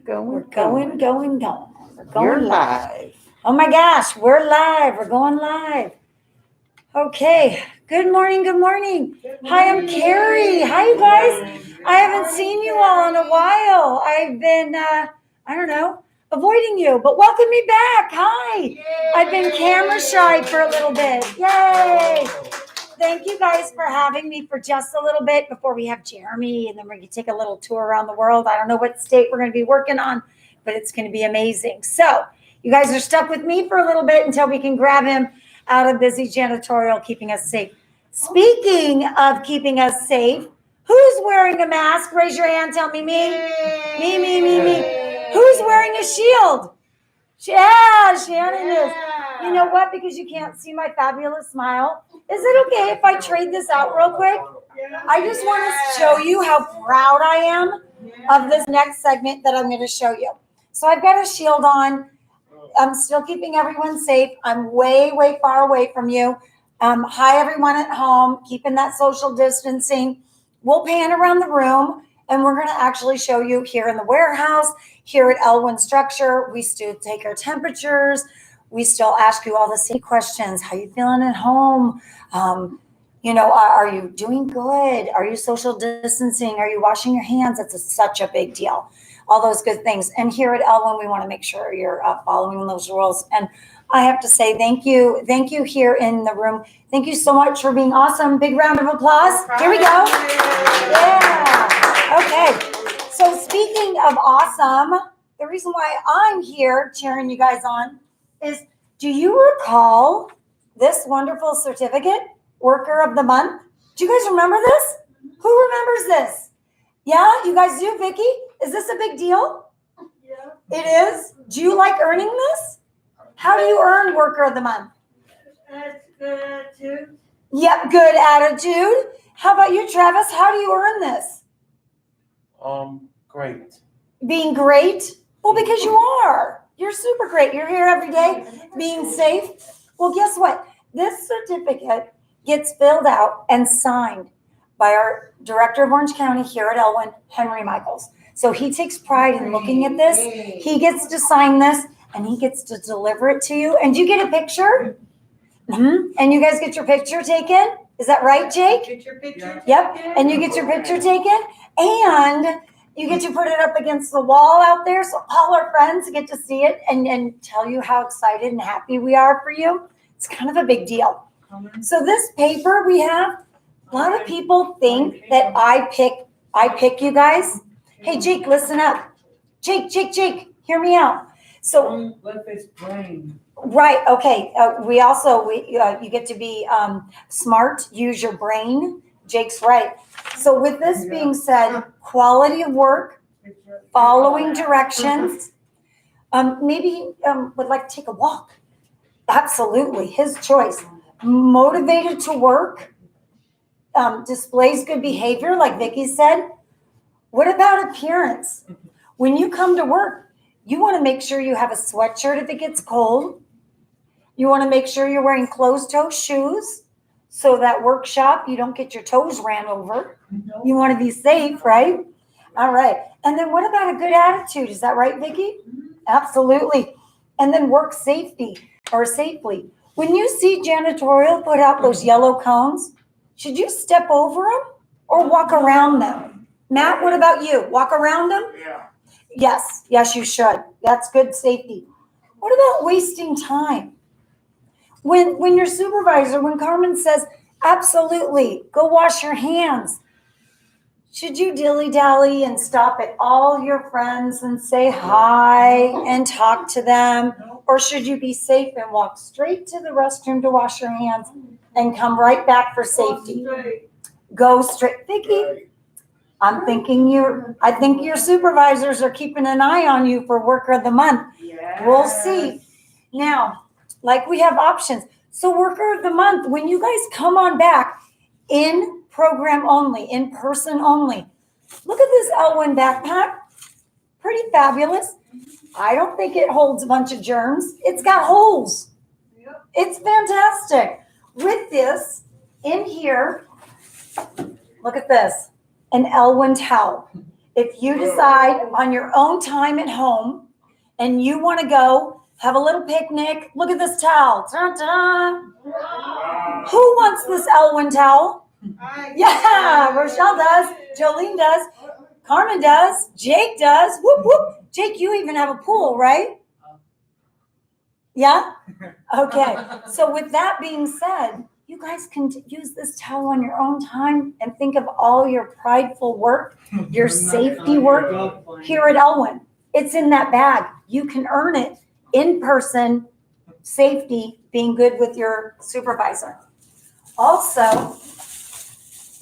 We're going. We're going You're live. Oh my gosh, we're live. We're going live. Okay. Good morning. Hi, I'm Kerry. Hi, you guys. I haven't seen you all in a while. I've been, avoiding you, but welcome me back. Hi. I've been camera shy for a little bit. Yay. Thank you guys for having me for just a little bit before we have Jeremy, and then we're going to take a little tour around the world. I don't know what state we're going to be working on, but it's going to be amazing. So you guys are stuck with me for a little bit until we can grab him out of busy janitorial, keeping us safe. Speaking of keeping us safe, who's wearing a mask? Raise your hand. Tell me. Me. Who's wearing a shield? Yeah, Shannon is. You know what? Because you can't see my fabulous smile. Is it okay if I trade this out real quick? I just want to show you how proud I am of this next segment that I'm going to show you. So I've got a shield on. I'm still keeping everyone safe. I'm way far away from you. Hi, everyone at home, keeping that social distancing. We'll pan around the room, and we're going to actually show you here in the warehouse, here at Elwyn Structure. We still take our temperatures. We still ask you all the same questions. How you feeling at home? Are you doing good? Are you social distancing? Are you washing your hands? It's such a big deal. All those good things. And here at Elwyn, we want to make sure you're following those rules. And I have to say thank you. Thank you here in the room. Thank you so much for being awesome. Big round of applause. Here we go. Yeah. Okay. So speaking of awesome, the reason why I'm here cheering you guys on is, do you recall this wonderful certificate, Worker of the Month? Do you guys remember this? Who remembers this? Yeah, you guys do, Vicki? Is this a big deal? Yeah. It is? Do you like earning this? How do you earn Worker of the Month? That's good attitude. Yep, good attitude. How about you, Travis? How do you earn this? Great. Being great? Well, because you are. You're super great. You're here every day, being safe. Well, guess what? This certificate gets filled out and signed by our director of Orange County here at Elwyn, Henry Michaels. So he takes pride in looking at this. He gets to sign this, and he gets to deliver it to you. And you get a picture? Mm-hmm. And you guys get your picture taken? Is that right, Jake? Get your picture. Yep. And you get your picture taken, and you get to put it up against the wall out there so all our friends get to see it and tell you how excited and happy we are for you. It's kind of a big deal. So this paper we have, a lot of people think that I pick you guys. Hey, Jake, listen up. Jake, hear me out. So, right, okay. You get to be smart, use your brain. Jake's right. So with this being said, quality of work, following directions, maybe would like to take a walk. Absolutely, his choice. Motivated to work, displays good behavior, like Vicki said. What about appearance? When you come to work, you want to make sure you have a sweatshirt if it gets cold. You want to make sure you're wearing closed-toe shoes so that workshop, you don't get your toes ran over. You want to be safe, right? All right. And then what about a good attitude? Is that right, Vicki? Absolutely. And then work safely. When you see janitorial put out those yellow cones, should you step over them or walk around them? Matt, what about you? Walk around them? Yeah. Yes, you should. That's good safety. What about wasting time? When your supervisor, when Carmen says, absolutely, go wash your hands, should you dilly-dally and stop at all your friends and say hi and talk to them? Or should you be safe and walk straight to the restroom to wash your hands and come right back for safety? Go straight. Vicki, I think your supervisors are keeping an eye on you for Worker of the Month. Yes. We'll see. Now, like we have options. So Worker of the Month, when you guys come on back, in program only, in person only. Look at this Elwyn backpack. Pretty fabulous. I don't think it holds a bunch of germs. It's got holes. Yep. It's fantastic. With this in here, look at this, an Elwyn towel. if you decide on your own time at home and you want to go have a little picnic, look at this towel. Ta-da. Who wants this Elwyn towel? Yeah, Rochelle does. Jolene does. Carmen does. Jake does. Whoop, whoop. Jake, you even have a pool, right? Yeah? Okay. So with that being said, you guys can use this towel on your own time and think of all your prideful work, your safety work here at Elwyn. It's in that bag. You can earn it in person, safety, being good with your supervisor. Also,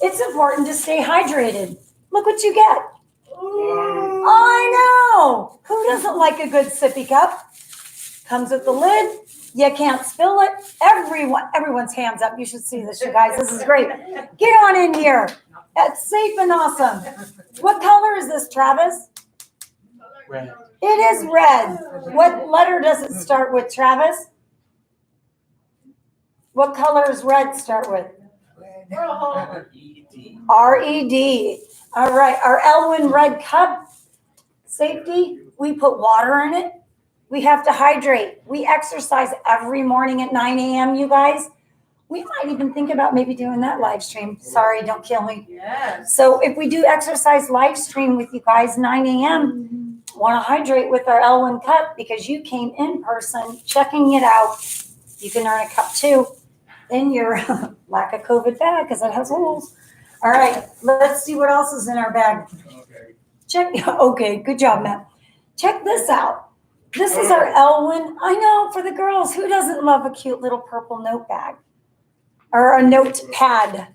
it's important to stay hydrated. Look what you get. I know. Who doesn't like a good sippy cup? Comes with the lid. You can't spill it. Everyone's hands up. You should see this, you guys. This is great. Get on in here. It's safe and awesome. What color is this, Travis? Red. It is red. What letter does it start with, Travis? What color does red start with? R-E-D. R-E-D. All right. Our Elwyn red cup. Safety. We put water in it. We have to hydrate. We exercise every morning at 9 a.m., you guys. We might even think about maybe doing that live stream. Sorry, don't kill me. Yes. So if we do exercise live stream with you guys, 9 a.m., want to hydrate with our Elwyn cup because you came in person, checking it out. You can earn a cup too in your lack of COVID bag because it has holes. All right, let's see what else is in our bag. Okay. Okay, good job, Matt. Check this out. This is our Elwyn. I know, for the girls, who doesn't love a cute little purple note bag? Or a note pad.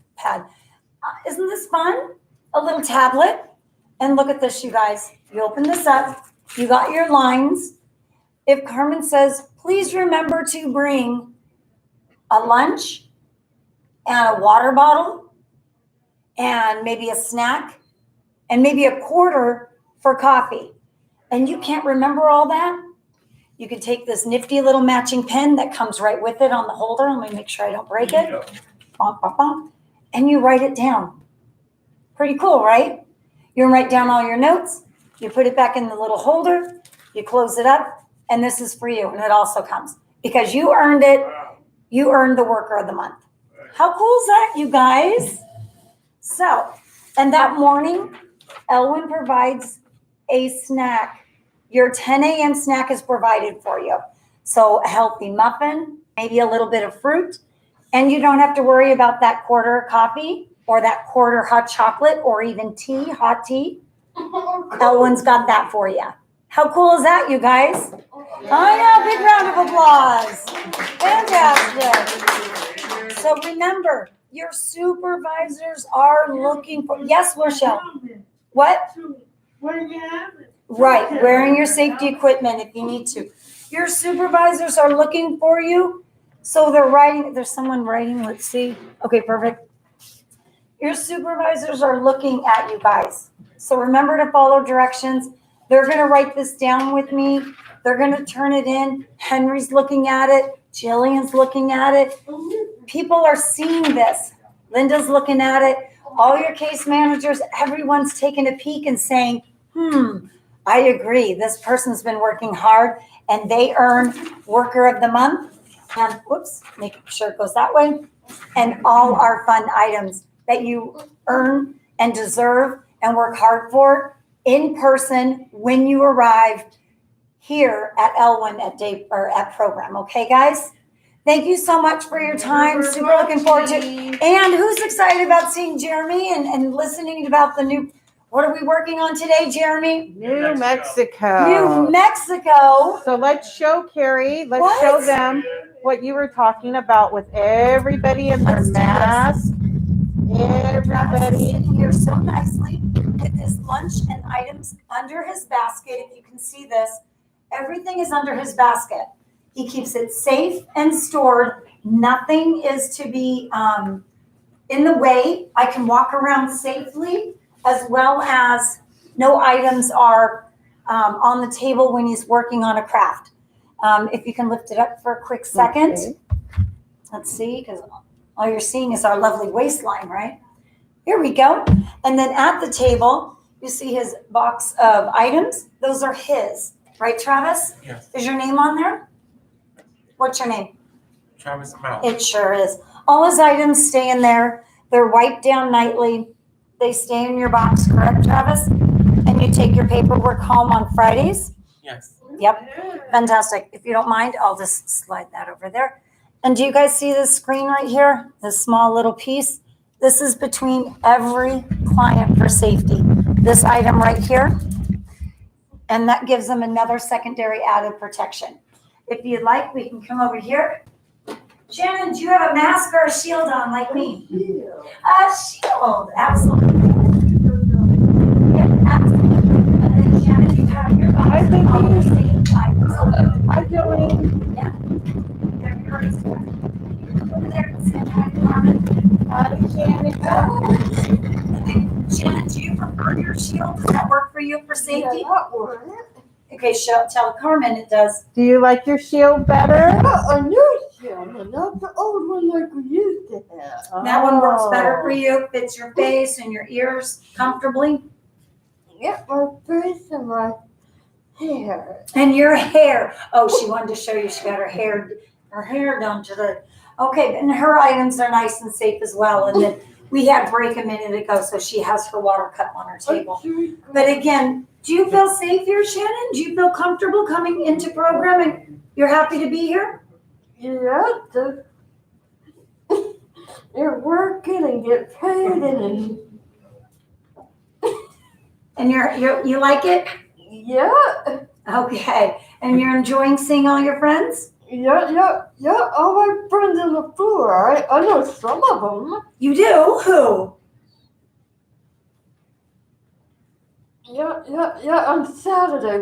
Isn't this fun? A little tablet. And look at this, you guys. You open this up. You got your lines. If Carmen says, please remember to bring a lunch and a water bottle and maybe a snack and maybe a quarter for coffee. And you can't remember all that, you can take this nifty little matching pen that comes right with it on the holder. Let me make sure I don't break it. Bump, bump, bump. And you write it down. Pretty cool, right? You write down all your notes. You put it back in the little holder. You close it up. And this is for you. And it also comes. Because you earned it. You earned the worker of the month. How cool is that, you guys? So, and that morning, Elwyn provides a snack. Your 10 a.m. snack is provided for you. So a healthy muffin, maybe a little bit of fruit, and you don't have to worry about that quarter coffee or that quarter hot chocolate or even tea, hot tea. Elwyn's got that for you. How cool is that, you guys? I know, big round of applause. Fantastic. So remember, your supervisors are looking for, yes, Rochelle. What? Where you have it? Right, wearing your safety equipment if you need to. Your supervisors are looking for you. So they're writing, there's someone writing, let's see. Okay, perfect. Your supervisors are looking at you guys. So remember to follow directions. They're going to write this down with me. They're going to turn it in. Henry's looking at it. Jillian's looking at it. People are seeing this. Linda's looking at it. All your case managers, everyone's taking a peek and saying, I agree. This person's been working hard and they earn worker of the month. And whoops, make sure it goes that way. And all our fun items that you earn and deserve and work hard for in person when you arrive here at Elwyn at program. Okay, guys? Thank you so much for your time. Super looking forward to it. And who's excited about seeing Jeremy and listening about the new, what are we working on today, Jeremy? New Mexico. New Mexico. So let's show Kerry, let's What? show them what you were talking about with everybody in their Let's do this. mask. Travis Everybody. sitting here so nicely with his lunch and items under his basket. If you can see this, everything is under his basket. He keeps it safe and stored. Nothing is to be in the way. I can walk around safely, as well as no items are on the table when he's working on a craft. If you can lift it up for a quick second. Okay. Let's see, because all you're seeing is our lovely waistline, right? Here we go. And then at the table, You see his box of items? Those are his, right, Travis? Yes. Is your name on there? What's your name? Travis Mouth. It sure is. All his items stay in there. They're wiped down nightly. They stay in your box, correct, Travis? And you take your paperwork home on Fridays? Yes. Yep. Fantastic. If you don't mind, I'll just slide that over there. And do you guys see this screen right here? This small little piece? This is between every client for safety. This item right here. And that gives them another secondary added protection. If you'd like, we can come over here. Shannon, do you have a mask or a shield on like me? A shield, absolutely. Yeah, absolutely. And then Shannon, you have your box. I think all the you- same items. Hi, Jolene. Yeah. There you go. Over there, and say hi to Carmen. Hi, Shannon. Shannon, do you prefer your shield? Does that work for you for safety? that works. Okay, tell Carmen it does. Do you like your shield better? A new shield, not the old one like we used to have. That one works better Oh. for you, fits your face and your ears comfortably. Yeah, my face and my hair. And your hair. Oh, she wanted to show you she got her hair done today. Okay, and her items are nice and safe as well. And then we had break a minute ago, so she has her water cup on her table. But again, do you feel safe here, Shannon? Do you feel comfortable coming into programming? You're happy to be here? Yeah, you're working and get paid and And you like it? yeah, Okay. And you're enjoying seeing all your friends? yeah. All my friends on the floor. I know some of them. You do? Who? Yeah. On Saturday,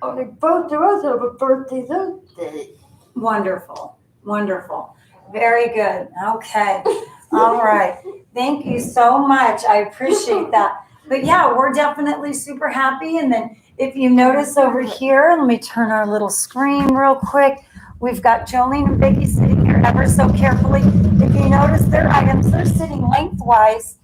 both of us have a birthday Thursday. Wonderful. Wonderful. Very good. Okay. All right. Thank you so much. I appreciate that. But yeah, we're definitely super happy. And then if you notice over here, let me turn our little screen real quick. We've got Jolene and Vicky sitting here ever so carefully. If you notice their items, they're sitting lengthwise.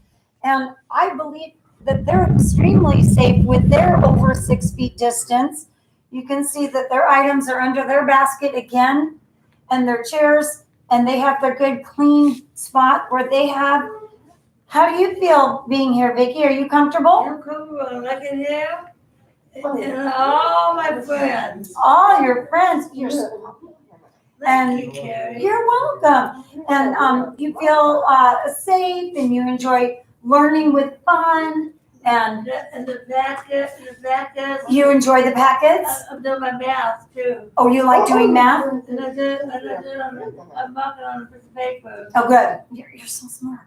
And I believe that they're extremely safe with their over 6 feet distance. You can see that their items are under their basket again and their chairs, and they have their good clean spot where they have. How do you feel being here, Vicky? Are you comfortable? You come like in here, and all my friends. All your friends, Thank you, Kerry. you're welcome. And you feel safe and you enjoy learning with fun and And the backers, you enjoy the packets. I do my math too. Oh, you like doing math? And I do I'm marking on a piece of paper. Oh, good. You're so smart.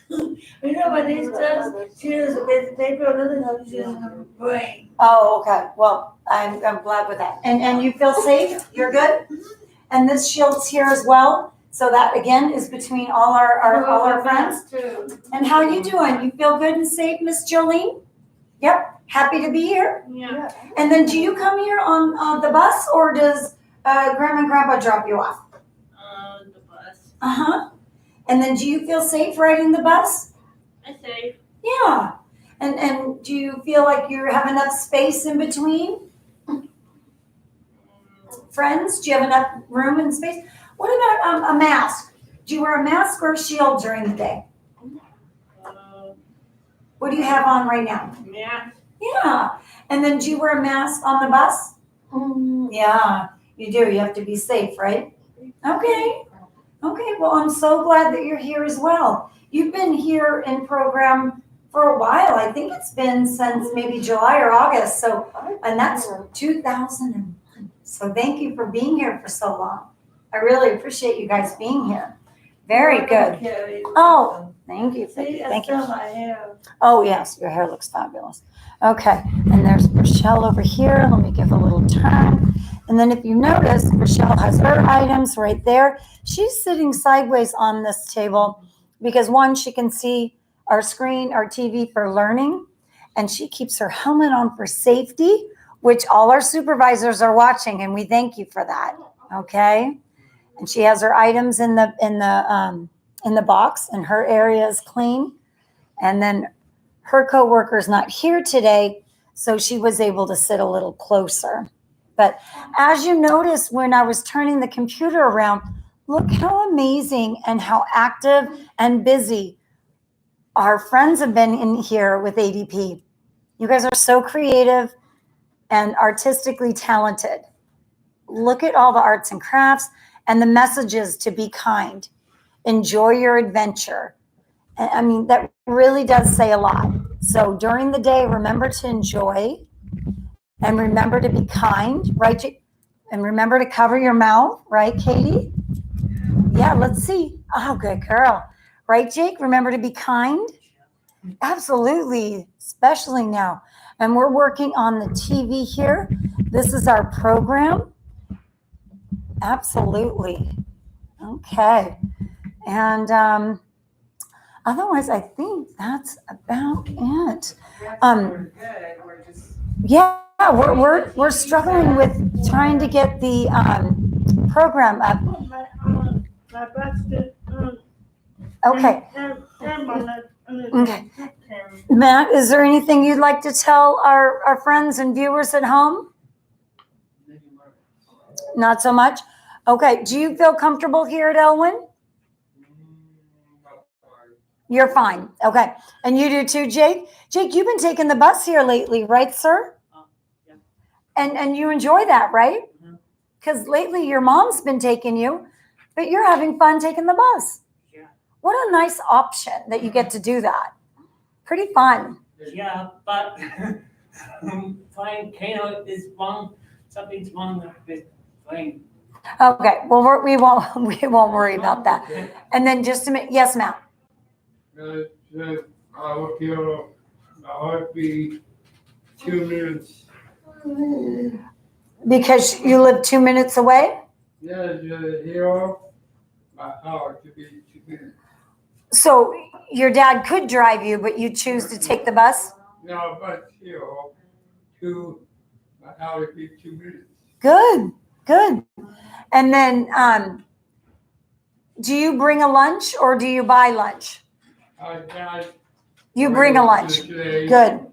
You know what these does? She does a piece of paper, another one she does her brain. Oh, okay. Well, I'm glad with that. And you feel safe? You're good? And this shield's here as well. So that again is between all our friends. Too. And how you doing? You feel good and safe, Miss Jolene? Yep. Happy to be here. Yeah. And then do you come here on the bus or does Grandma and Grandpa drop you off? The bus. Uh-huh. And then do you feel safe riding the bus? I say. Yeah. And do you feel like you have enough space in between friends? Do you have enough room and space? What about a mask? Do you wear a mask or a shield during the day? What do you have on right now? Yeah. Yeah. And then do you wear a mask on the bus? Yeah, you do. You have to be safe, right? Okay. Okay. Well, I'm so glad that you're here as well. You've been here in program for a while. I think it's been since maybe July or August. So, and that's 2001. So thank you for being here for so long. I really appreciate you guys being here. Very good. Kerry. Oh, thank you. Thank See, you. I Thank you. still my hair. Oh, yes, your hair looks fabulous. Okay, and there's Rochelle over here. Let me give a little turn. And then if you notice, Rochelle has her items right there. She's sitting sideways on this table because one, she can see our screen, our TV for learning, and she keeps her helmet on for safety, which all our supervisors are watching, and we thank you for that. Okay, and she has her items in the box, and her area is clean. And then her coworker's not here today, so she was able to sit a little closer. But as you notice, when I was turning the computer around, look how amazing and how active and busy our friends have been in here with ADP. You guys are so creative and artistically talented. Look at all the arts and crafts and the messages to be kind. Enjoy your adventure. I mean, that really does say a lot. So during the day, remember to enjoy and remember to be kind, right? And remember to cover your mouth, right, Katie? Yeah, let's see. Oh, good girl. Right, Jake? Remember to be kind? Absolutely, especially now. And we're working on the TV here. This is our program. Absolutely. Okay. And otherwise, I think that's about it. Yeah, we're struggling with trying to get the program up. My basket. Okay. Okay. Matt, is there anything you'd like to tell our friends and viewers at home? Not so much? Okay. Do you feel comfortable here at Elwyn? You're fine. Okay. And you do too, Jake? Jake, you've been taking the bus here lately, right, sir? Yeah. And you enjoy that, right? Because lately your mom's been taking you, but you're having fun taking the bus. Yeah. What a nice option that you get to do that. Pretty fun. Yeah, but flying Kano is wrong. Something's wrong with flying. Okay. Well, we won't worry about that. And then just a minute. Yes, Matt. I will feel my heartbeat 2 minutes. Because you live 2 minutes away? Yeah, here, my heart to be 2 minutes. So your dad could drive you, but you choose to take the bus? No, but here, to my heart to be 2 minutes. Good. And then do you bring a lunch or do you buy lunch? You bring a lunch. Good.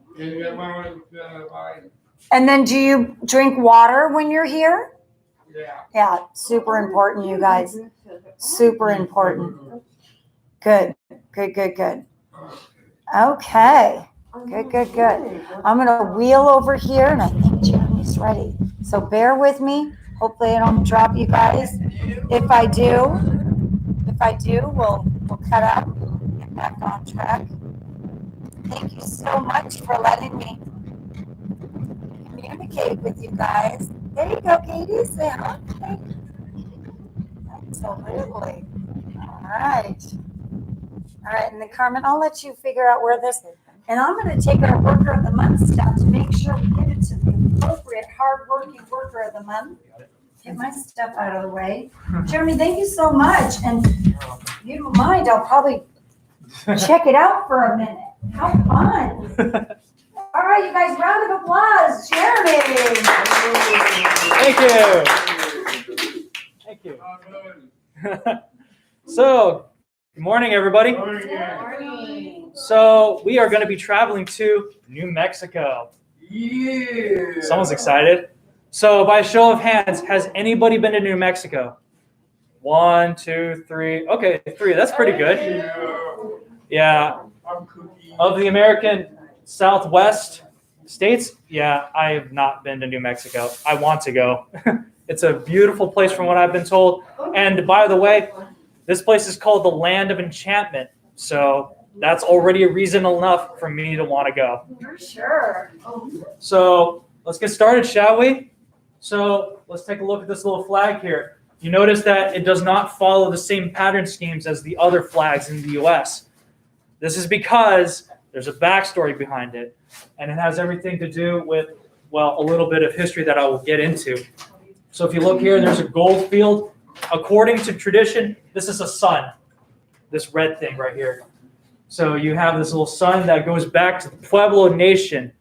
And then do you drink water when you're here? Yeah. Yeah, super important, you guys. Super important. Good. Okay. Good. I'm going to wheel over here, and I think Jeremy's ready. So bear with me. Hopefully I don't drop you guys. If I do, we'll cut out and get back on track. Thank you so much for letting me communicate with you guys. There you go, Katie. Say hi. Absolutely. All right. And then Carmen, I'll let you figure out where this, and I'm going to take our Worker of the Month stuff to make sure we get it to the appropriate hardworking Worker of the Month. Get my stuff out of the way. Jeremy, thank you so much. And if you don't mind, I'll probably check it out for a minute. How fun. All right, you guys, round of applause. Jeremy. Thank you. So, good morning, everybody. Morning. So, we are going to be traveling to New Mexico. Yeah. Someone's excited. So, by a show of hands, has anybody been to New Mexico? 1, 2, 3. Okay, 3. That's pretty good. Yeah. Of the American Southwest states, yeah, I have not been to New Mexico. I want to go. It's a beautiful place from what I've been told. And by the way, this place is called the Land of Enchantment. So that's already a reason enough for me to want to go. For sure. So let's get started, shall we? So let's take a look at this little flag here. You notice that it does not follow the same pattern schemes as the other flags in the U.S. This is because there's a backstory behind it, and it has everything to do with, well, a little bit of history that I will get into. So if you look here, there's a gold field. According to tradition, this is a sun, this red thing right here. So you have this little sun that goes back to the Pueblo Nation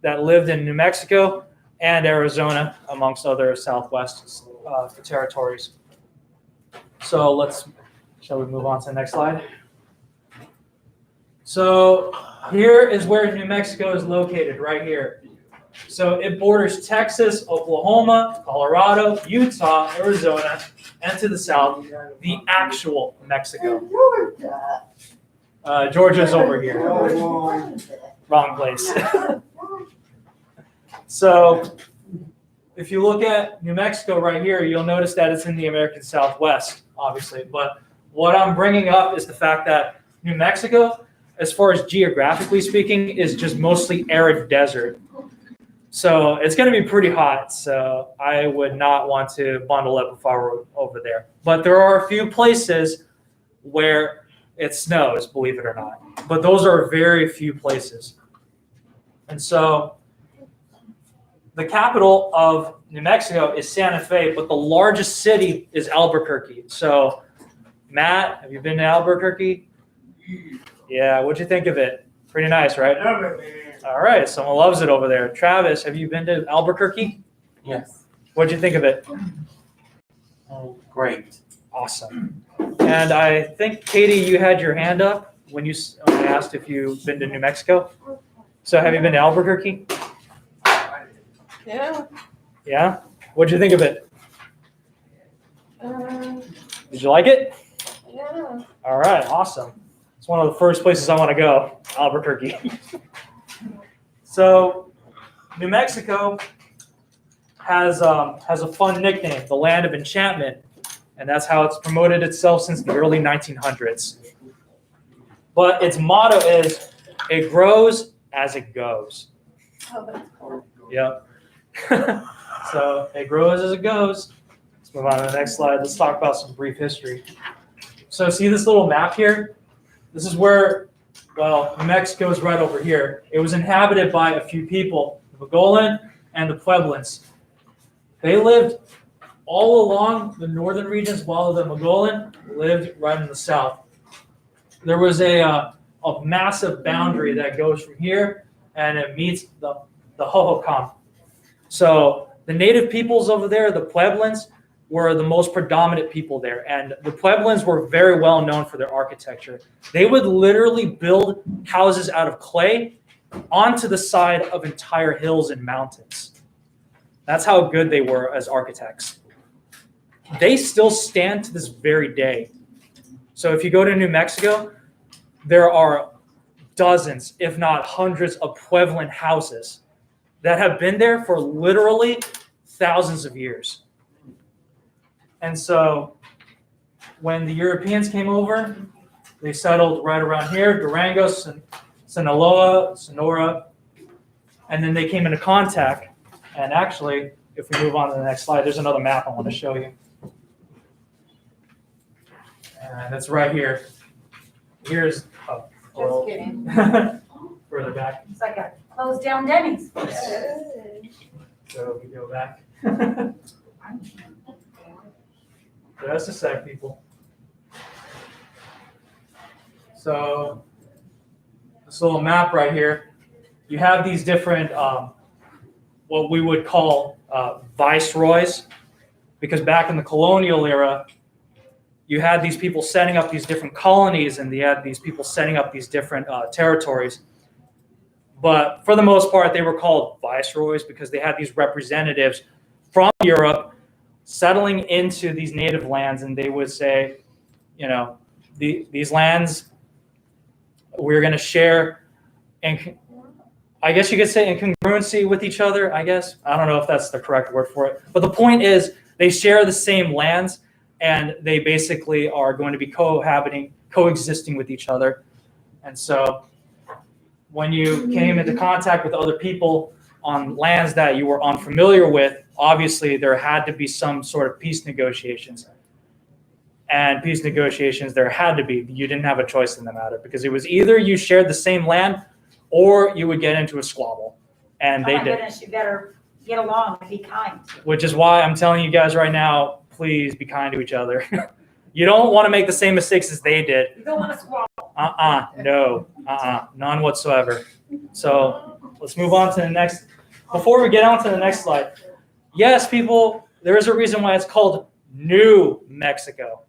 that lived in New Mexico and Arizona, amongst other Southwest territories. So shall we move on to the next slide? So Here is where New Mexico is located, right here. So it borders Texas, Oklahoma, Colorado, Utah, Arizona, and to the south, the actual Mexico. Georgia's over here. Wrong place. So if you look at New Mexico right here, you'll notice that it's in the American Southwest, obviously. But what I'm bringing up is the fact that New Mexico, as far as geographically speaking, is just mostly arid desert. So it's going to be pretty hot. So I would not want to bundle up if I were over there. But there are a few places where it snows, believe it or not. But those are very few places. And so the capital of New Mexico is Santa Fe, but the largest city is Albuquerque. So, Matt, have you been to Albuquerque? Yeah, what'd you think of it? Pretty nice, right? All right, someone loves it over there. Travis, have you been to Albuquerque? Yes. What'd you think of it? Oh, great. Awesome. And I think, Katie, you had your hand up when I asked if you've been to New Mexico. So have you been to Albuquerque? Yeah. Yeah? What'd you think of it? Did you like it? Yeah. All right, awesome. It's one of the first places I want to go, Albuquerque. So, New Mexico has a fun nickname, the Land of Enchantment, and that's how it's promoted itself since the early 1900s. But its motto is, "It grows as it goes." Yep. So it grows as it goes. Let's move on to the next slide. Let's talk about some brief history. So see this little map here? This is where, well, New Mexico is right over here. It was inhabited by a few people, the Mogollon and the Pueblans. They lived all along the northern regions while the Mogollon lived right in the south. There was a massive boundary that goes from here and it meets the Hohokam. So the native peoples over there, the Pueblans, were the most predominant people there. And the Pueblans were very well known for their architecture. They would literally build houses out of clay onto the side of entire hills and mountains. That's how good they were as architects. They still stand to this very day. So if you go to New Mexico, there are dozens, if not hundreds, of Pueblan houses that have been there for literally thousands of years. And so when the Europeans came over, they settled right around here, Durango, Sinaloa, Sonora, and then they came into contact. And actually, if we move on to the next slide, there's another map I want to show you. And it's right here. Here's Just kidding. further back. It's like a closed down Denny's. So we go back. Just a sec, people. So this little map right here, you have these different, what we would call viceroys, because back in the colonial era, you had these people setting up these different colonies and you had these people setting up these different territories. But for the most part, they were called viceroys because they had these representatives from Europe settling into these native lands, and they would say, you know, these lands we're going to share, and I guess you could say in congruency with each other, I guess. I don't know if that's the correct word for it. But the point is they share the same lands, and they basically are going to be coexisting with each other. And so when you came into contact with other people on lands that you were unfamiliar with, obviously there had to be some sort of peace negotiations. And peace negotiations, there had to be. You didn't have a choice in the matter because it was either you shared the same land or you would get into a squabble. And they did. Goodness, you better get along and be kind. Which is why I'm telling you guys right now, please be kind to each other. You don't want to make the same mistakes as they did. You don't want to squabble. No, none whatsoever. So let's move on to the next. Before we get on to the next slide, yes, people, there is a reason why it's called New Mexico.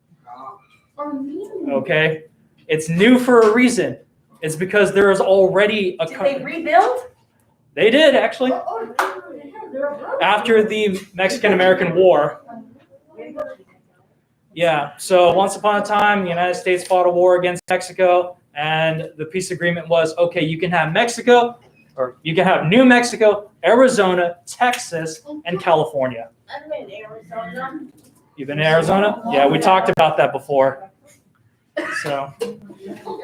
Okay? It's new for a reason. It's because there is already a Did they rebuild? They did actually after the Mexican-American War. Yeah, so once upon a time, the United States fought a war against Mexico, and the peace agreement was, okay, you can have Mexico, or you can have New Mexico, Arizona, Texas, and California. I'm in Arizona. You've been in Arizona? Yeah, we talked about that before. So,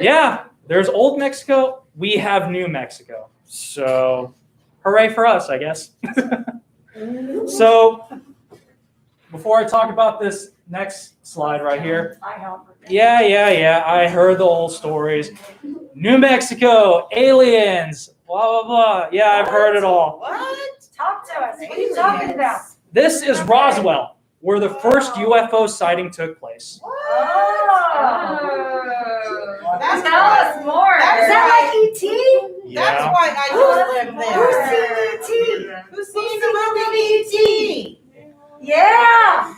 yeah, there's Old Mexico, we have New Mexico. So, hooray for us, I guess. So, before I talk about this next slide right here. Yeah, I heard the old stories. New Mexico, aliens, blah, blah, blah. Yeah, I've heard it all. What? Talk to us. What are you talking about? This is Roswell, where the first UFO sighting took place. That's Tell us more. Is that like E.T.? That's Yeah. why I don't live Who's there. seen E.T.? Who's seen the movie E.T.? Yeah.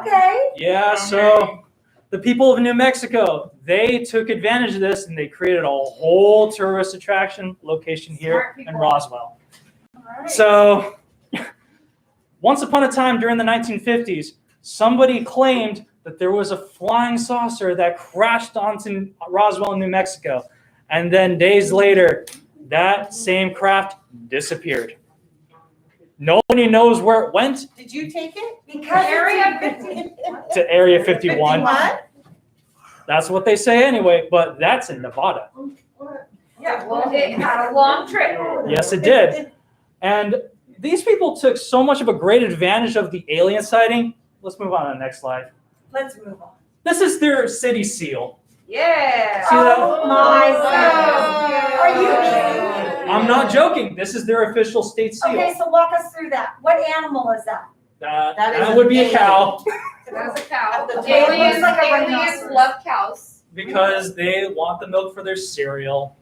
Okay. Yeah, so the people of New Mexico, they took advantage of this and they created a whole tourist attraction location here in Roswell. All right. So, once upon a time during the 1950s, somebody claimed that there was a flying saucer that crashed onto Roswell, New Mexico. And then days later, that same craft disappeared. Nobody knows where it went Did you take it? Because Area to Area 51. 51? That's what they say anyway, but that's in Nevada. Yeah, well, it had a long trip. Yes, it did. And these people took so much of a great advantage of the alien sighting. Let's move on to the next slide. Let's move on. This is their city seal. Yeah. See that? Oh my So God. cute. Are you kidding me? I'm not joking. This is their official state seal. Okay, so walk us through that. What animal is that? That is That would be a an cow That was a cow. Okay, it Aliens, looks like a aliens rhinoceros. love cows. because they want the milk for their cereal.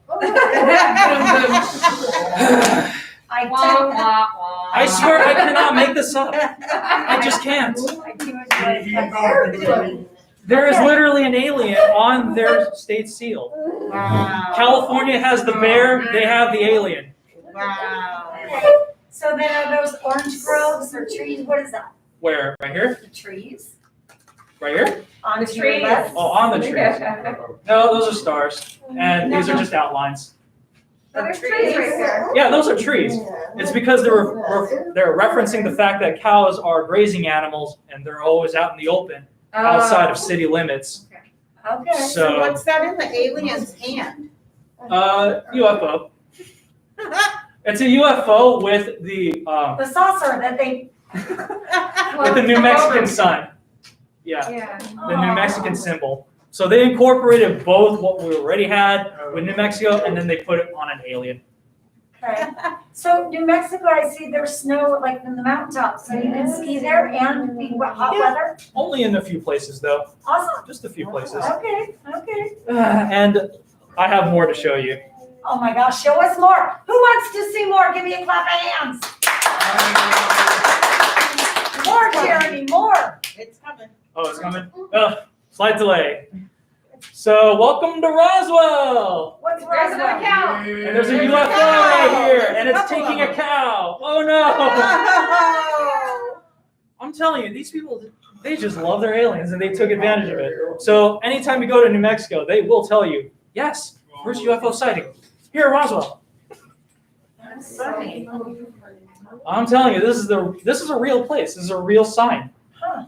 I Wah, do. wah, wah. I swear I cannot make this up. I just can't. I do enjoy There is literally an alien on their state seal. Wow. California has the bear, they have the alien. Wow. Okay, so then are those orange groves or trees? What is that? Where? Right here? The trees? Right here? On The to your trees. left? Oh, on the trees. No, those are stars. And these are just outlines. So there's trees right there. Yeah, those are trees. It's because they're referencing the fact that cows are grazing animals and they're always out in the open outside of city limits. Okay. So what's that in the alien's hand? UFO. It's a UFO with the The saucer that they. with the New Mexican sign. Yeah, Yeah. the New Mexican symbol. So they incorporated both what we already had with New Mexico, and then they put it on an alien. Okay. So New Mexico, I see there's snow like in the mountaintops, so you can ski there and be hot weather. Only in a few places, though. Awesome. Just a few places. Okay. Okay. And I have more to show you. Oh my gosh, show us more. Who wants to see more? Give me a clap of hands. More, Jeremy, more. It's coming. Oh, it's coming? Slight delay. So, welcome to Roswell. What's There's another Roswell? cow. And there's a UFO right here, and it's taking a cow. Oh no! Oh. I'm telling you, these people, they just love their aliens, and they took advantage of it. So, anytime you go to New Mexico, they will tell you, yes, first UFO sighting here in Roswell. That's funny. I'm telling you, this is a real place. This is a real sign. Huh.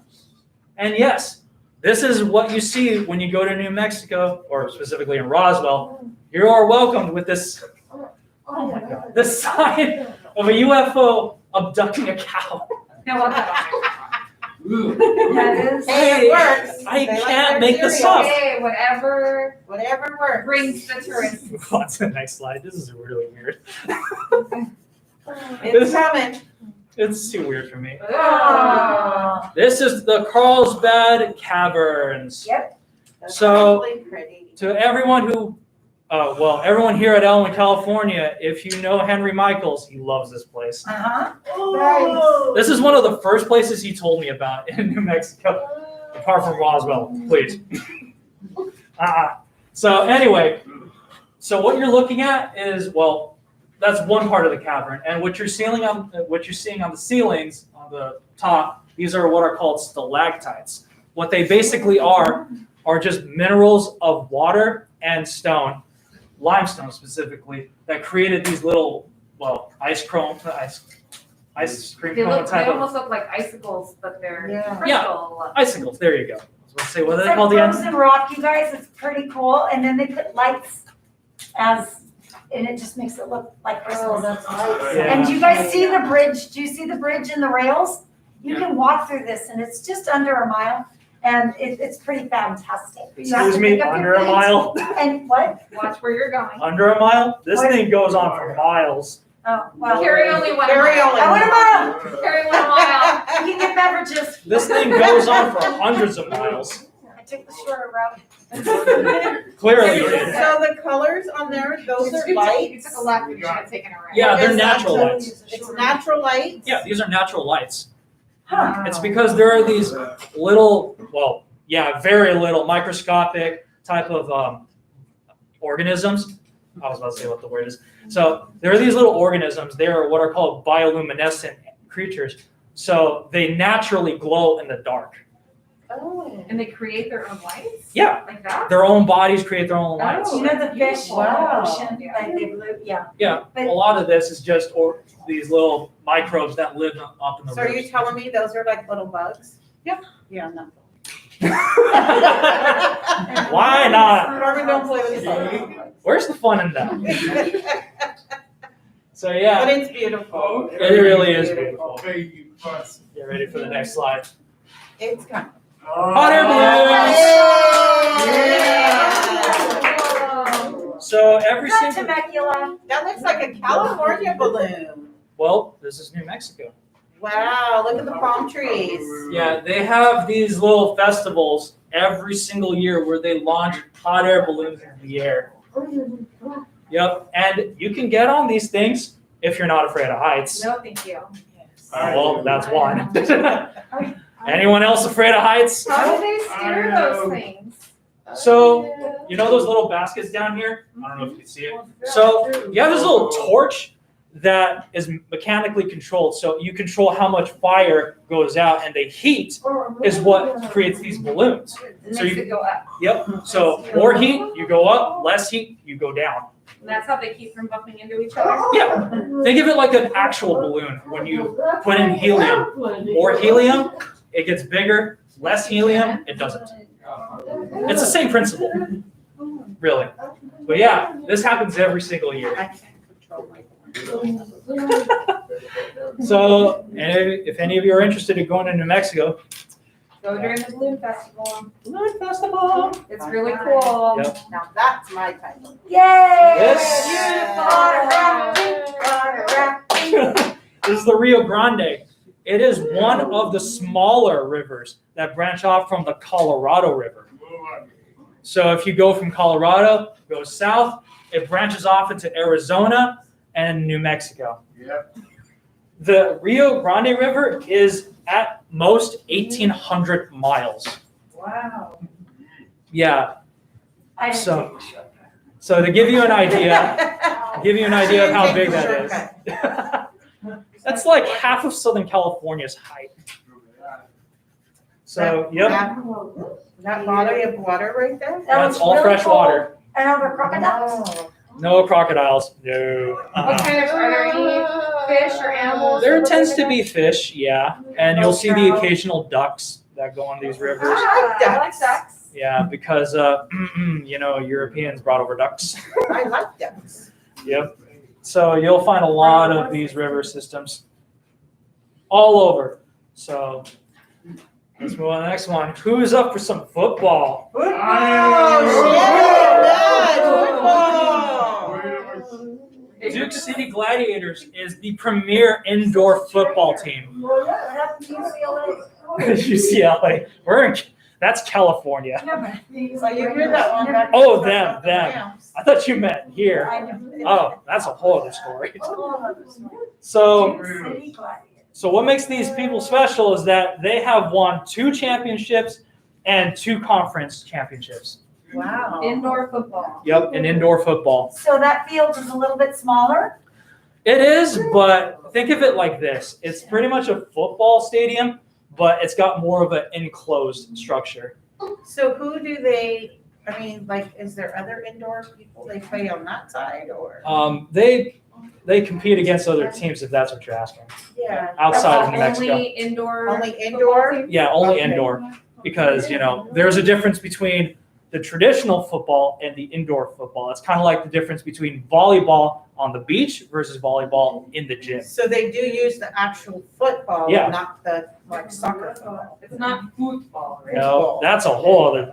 And yes, this is what you see when you go to New Mexico, or specifically in Roswell. You are welcomed with this, oh my God, this sign of a UFO abducting a cow. No, we'll have That is. Hey, it works. I They like can't their make this cereal. up. Hey, whatever Whatever works. brings the tourists. Move on to the next slide. This is really weird. It's coming. It's too weird for me. Oh. This is the Carlsbad Caverns. Yep. That's So- actually pretty. To everyone who, everyone here at Elwyn, California, if you know Henry Michaels, he loves this place. Uh-huh. Oh. This is one of the first places he told me about in New Mexico, apart from Roswell, please. So anyway, So what you're looking at is, well, that's one part of the cavern, and what you're seeing on the ceilings on the top, these are what are called stalactites. What they basically are just minerals of water and stone, limestone specifically, that created these little, well, ice cream They cone type of almost look like icicles, but they're Yeah. crystal. icicles. There you go. Let's say what are It's they like called again? frozen rock, you guys. It's pretty cool. And then they put lights and it just makes it look like Christmas. that's nice. Yeah. And do you guys see the bridge? Do you see the bridge and the rails? You can walk through this and it's just under a mile and it's pretty fantastic. You have Excuse to me, pick up your under a things. mile? And what? Watch where you're going. Under a mile? This What? thing goes on for miles. Oh, well. Carry only one Carry mile. only I want a mile. Carry 1 mile. You can get beverages. This thing goes on for hundreds of miles. I took the shorter route. Clearly. So the colors on there, those are You lights. took a left and you should have taken a right. Yeah, they're Is that natural the- lights. It's natural lights? Yeah, these are natural lights. Huh. It's because there are these little, well, yeah, very little microscopic type of organisms. I was about to say what the word is. So there are these little organisms. They are what are called bioluminescent creatures. So they naturally glow in the dark. Oh. And they create their own lights? Yeah, Like that? their own bodies create their own lights. You know the fish in the Wow. ocean, like they blue, yeah. Yeah, But- a lot of this is just these little microbes that live up in the So are you rivers. telling me those are like little bugs? Yep. Yeah, no. Why not? Carmen, don't play with the Where's the fun in that? So But yeah, it's beautiful. it really is beautiful. Baby bus. Get ready for the next slide. It's coming. Hot air balloons. So every Not single, Temecula. That looks like a California balloon. well, this is New Mexico. Wow, look at the palm trees. Yeah, they have these little festivals every single year where they launch hot air balloons into the air. Yep, and you can get on these things if you're not afraid of heights. No, thank you. Well, that's one. Anyone else afraid of heights? How do they steer those things? So, you know those little baskets down here? I don't know if you can see it. So, you have this little torch that is mechanically controlled. So, you control how much fire goes out, and the heat is what creates these balloons. It So makes you- it go up. Yep. So, more heat, you go up, less heat, you go down. And that's how they keep from bumping into each other. Yeah. Think of it like an actual balloon. When you put in helium, more helium, it gets bigger. Less helium, it doesn't. It's the same principle, really. But yeah, this happens every single year. I can't control my So, and if any of you are interested in going to New Mexico, Go during the balloon festival. Balloon Festival. It's really cool. Yep. Now that's my type of. Yay! This- Water rafting, water rafting. This is the Rio Grande. It is one of the smaller rivers that branch off from the Colorado River. So if you go from Colorado, go south, it branches off into Arizona and New Mexico. Yep. The Rio Grande River is at most 1,800 miles. Wow. Yeah. I didn't So- take the shortcut. So to give you an idea of how big that is. That's like half of Southern California's height. So, yep, That body of water right there? That that's was all really fresh cool. water. And over crocodiles. Oh. No crocodiles. No. What kind of, are there any fish or animals? There that tends live to in be fish, yeah, and you'll see the occasional ducks that go on these rivers. I like it? I like ducks. ducks. Yeah, because Europeans brought over ducks. I like ducks. Yep. So you'll find a lot of these river systems all over. So let's move on to the next one. Who's up for some football? Duke City Gladiators is the premier indoor football team. What happened to UCLA? UCLA. That's California. Yeah, but- So you hear that one back. Oh, them. I thought you meant here. I know. Oh, that's a whole other story. Oh, So, City Gladiator. so what makes these people special is that they have won 2 championships and 2 conference championships. Wow. Indoor football. Yep, and indoor football. So that field is a little bit smaller? It is, but think of it like this. It's pretty much a football stadium, but it's got more of an enclosed structure. So who do they, I mean, like, is there other indoor people they play on that side or? They compete against other teams, if that's what you're asking. Yeah. Outside of New Only Mexico. indoor. Only football indoor? teams? Yeah, only Okay. indoor. Because, there's a difference between the traditional football and the indoor football. It's kind of like the difference between volleyball on the beach versus volleyball in the gym. So they do use the actual football, Yeah. not the like soccer football. It's not football, right? No, that's a whole other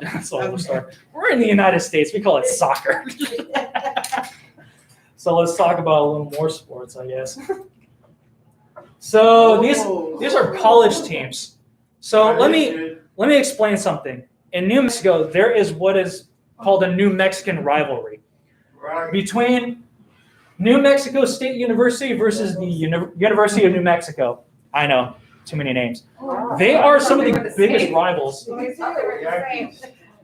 story. We're in the United States. We call it soccer. So let's talk about a little more sports, I guess. So these are college teams. So let me explain something. In New Mexico, there is what is called a New Mexican rivalry between New Mexico State University versus the University of New Mexico. I know, too many names. They are some of the biggest rivals.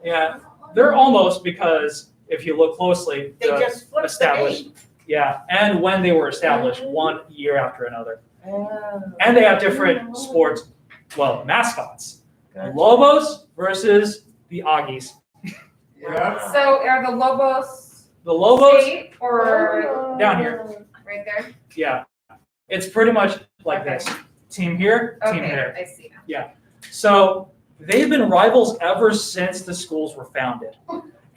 Yeah, they're almost, because if you look closely, They the just flipped the established. name. Yeah, and when they were established, one year after another. Oh. And they have different sports, mascots. Gotcha. Lobos versus the Aggies. Yeah. So are the Lobos The Lobos, state or down here. right there? Yeah. It's pretty much like Okay. this. Team here, team Okay, there. I see now. So they've been rivals ever since the schools were founded.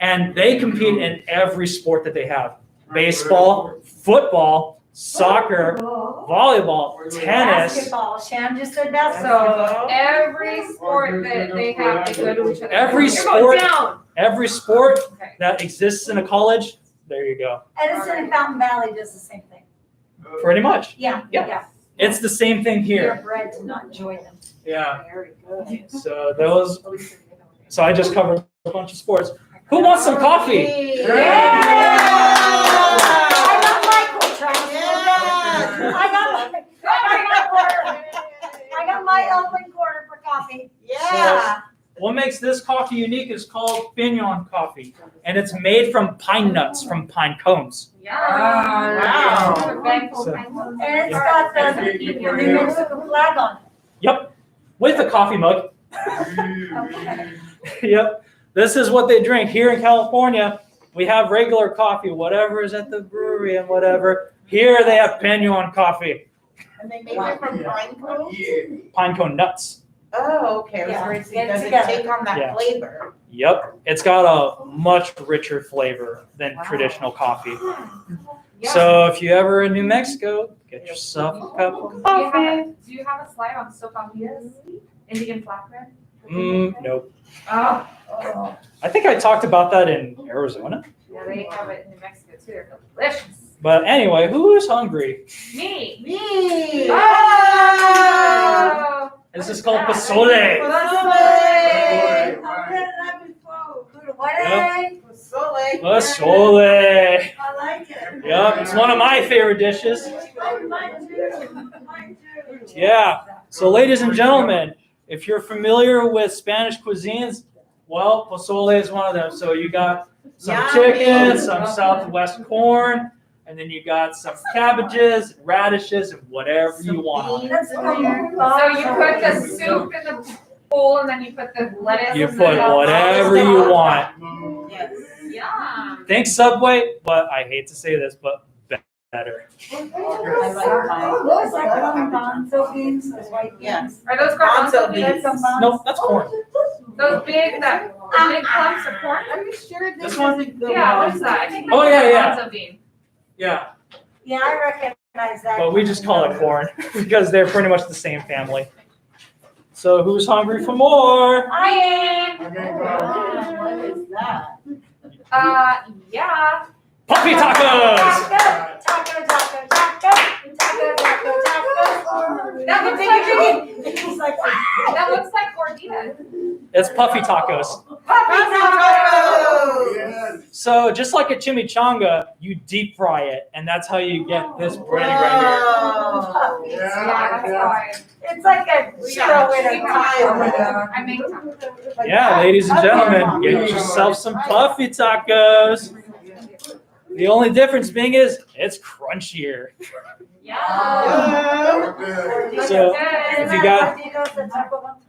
And they compete in every sport that they have. Baseball, football, soccer, volleyball, tennis. Basketball. Shan just said basketball. So every sport that they have, they go to each other. Every You're going sport- down. Every sport Okay. that exists in a college, there you go. Edison and Fountain Valley does the same thing. Pretty much. Yeah, Yep. yeah. It's the same thing You're here. bred to not enjoy them. Yeah. Very good. So so I just covered a bunch of sports. Who wants some coffee? I got Michael trying to I got my Elwyn quarter for coffee. Yeah. What makes this coffee unique is called Binyon Coffee, and it's made from pine nuts, from pine cones. Wow. So- And it's got the New Mexico flag on it. Yep, with a coffee mug. Okay. Yep, this is what they drink here in California. We have regular coffee, whatever is at the brewery and whatever. Here they have Binyon Coffee, And they make it from pine cones? pine cone nuts. Oh, okay. I was Yeah, going to say, get does it together. take on that Yeah. flavor? Yep, it's got a much richer flavor than Wow. traditional coffee. Yeah. So if you ever in New Mexico, get yourself a cup of Do you coffee. do you have a slide on Sopapillas? Indian flatbread? Nope. Oh, I think I talked about that in Arizona. yeah, they have it in New Mexico too. They're delicious. But anyway, who is hungry? Me. Me! Oh! This is called pozole. Pozole. Pozole. I like it. Yep, it's one of my favorite dishes. Mine too. Yeah. So, ladies and gentlemen, if you're familiar with Spanish cuisines, well, pozole is one of them. So you got some Yummy. chicken, some Southwest corn, and then you got some cabbages, radishes, and whatever you want on it. That's So you put the soup in the bowl and then you put the lettuce. You and put the- whatever you want. Yes. Yum. Thanks, Subway, but I hate to say this, but better. I like mine. What was that garbanzo beans? Those white beans? Are those Bonzo garbanzo beans. beans? No, that's corn. Those big, the big clumps of corn? Are you sure This one? doesn't go Yeah, what on? is that? I think Oh, that's yeah. garbanzo bean. Yeah, Yeah, I recognize that. but we just call it corn because they're pretty much the same family. So who's hungry for more? I am. What is that? Yeah. Puppy tacos! Taco, taco, taco, taco, taco, taco, taco. That looks like He's like, that looks like gordita. It's puffy tacos. puppy tacos. Tacos! Yes. So just like a chimichanga, you deep fry it, and that's how you get this breading right Whoa. Yeah, that's why It's like a churro with a taco. I make tacos. here. Yeah, ladies and gentlemen, get yourself some puffy tacos. The only difference being is it's crunchier. Yeah. So Good. if you got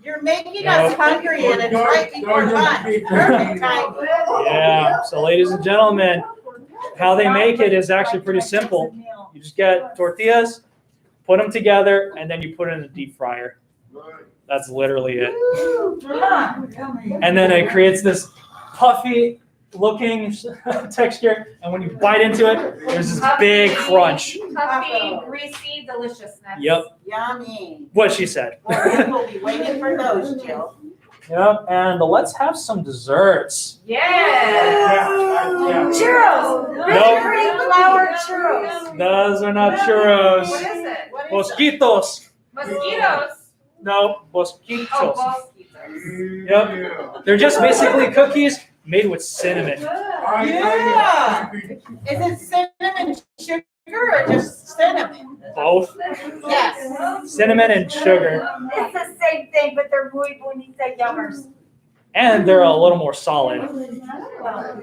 You're making us hungry and it's right before lunch. Perfect time. yeah, so ladies and gentlemen, how they make it is actually pretty simple. You just get tortillas, put them together, and then you put it in the deep fryer. That's literally it. And then it creates this puffy looking texture, and when you bite into it, there's this big crunch. Puffy, greasy deliciousness. Yep, Yummy. what she said. Well, we'll be waiting for those, Jill. Yep, and let's have some desserts. Yeah. Churros. Nope. Bakery flour churros. Those are not What churros. is it? Mosquitos. Mosquitoes. No, mosquitos. Oh, mosquitoes. Yep, they're just basically cookies made with cinnamon. Yeah. Is it cinnamon sugar or just cinnamon? Both Yes. cinnamon and sugar, It's the same thing, but they're muy bonita yummers. and they're a little more solid.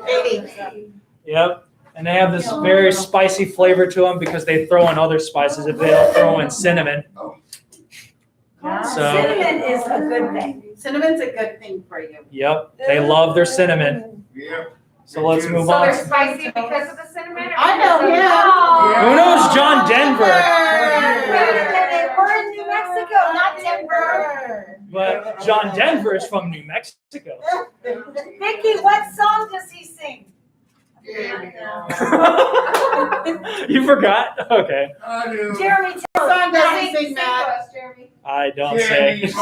Baby. Yep, and they have this very spicy flavor to them because they throw in other spices if they don't throw in cinnamon. So, Cinnamon is a good thing. Cinnamon's a good thing for you. yep, they love their cinnamon. So let's move So on. they're spicy because of the cinnamon? Or I know because of- him. Who knows John Denver? Wait a minute, we're in New Mexico, not Denver. But John Denver is from New Mexico. Vicky, what song does he sing? You forgot? Okay, Jeremy, tell us. Song doesn't Sing sing to that. us, Jeremy. I don't say. Take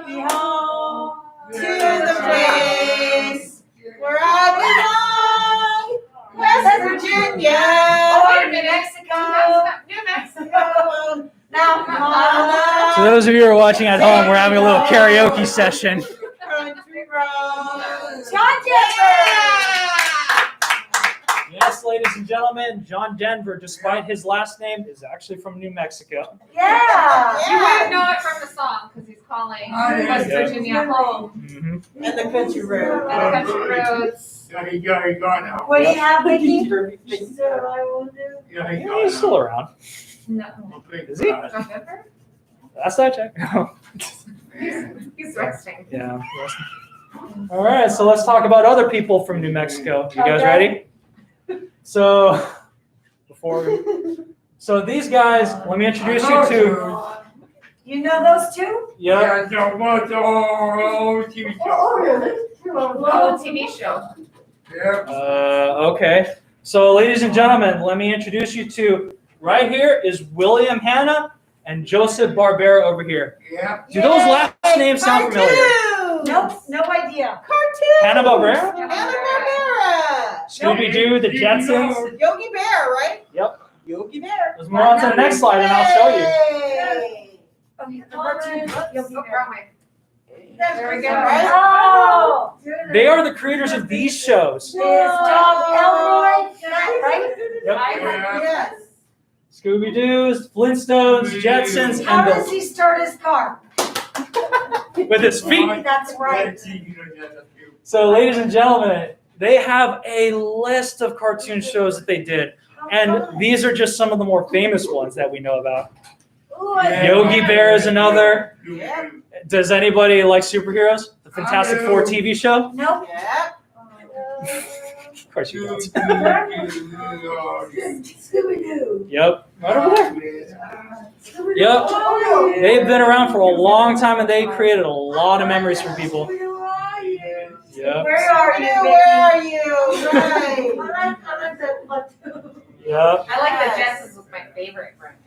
me home To the place where I belong, West Virginia. or Wait a New minute. Mexico. New Mexico. Mountain Mama. So those of you who are watching at home, we're having a little karaoke session. Country road. John Denver. Yes, ladies and gentlemen, John Denver, despite his last name, is actually from New Mexico. Yeah. You wouldn't know it from the song because he's calling West Virginia home Mm-hmm. And the country road. and the country roads. He gone now. What do you have, Vicky? Yeah, he He's still around. No. Is he? John Denver? Last I checked. He's resting. Yeah. All right, so let's talk about other people from New Mexico. You guys Okay. ready? So, so these guys, let me introduce you to. You know those two? Yeah. Yeah, what's the whole TV show? Oh, TV show. Yeah. Okay. So, ladies and gentlemen, let me introduce you to. Right here is William Hanna and Joseph Barbera over here. Yeah. Do those last names sound familiar? Nope, no idea. Cartoon. Hanna Barbera? Hanna-Barbera. Scooby Doo, the Jetsons. Yogi Bear, right? Yep. Yogi Bear. Let's move on to the next slide and I'll show you. Yay. There we go. Oh, They are the creators of these shows. is John Elwyn, right? Yep. Yes. Scooby Doo's, Flintstones, Jetsons, How and does he start his car? with his feet. That's right. So, ladies and gentlemen, they have a list of cartoon shows that they did, and these are just some of the more famous ones that we know about. Ooh, I- Yogi Bear is another. Yeah. Does anybody like superheroes? The Fantastic Four TV show? Nope. Yeah. Of course you don't. Scooby-Doo. Yep, right over there. Yep, they've been around for a long time, and they created a lot of memories for people. Yep, Where are you, Where Vicky? are you? Right. yep, I like the Jetsons was my favorite growing up.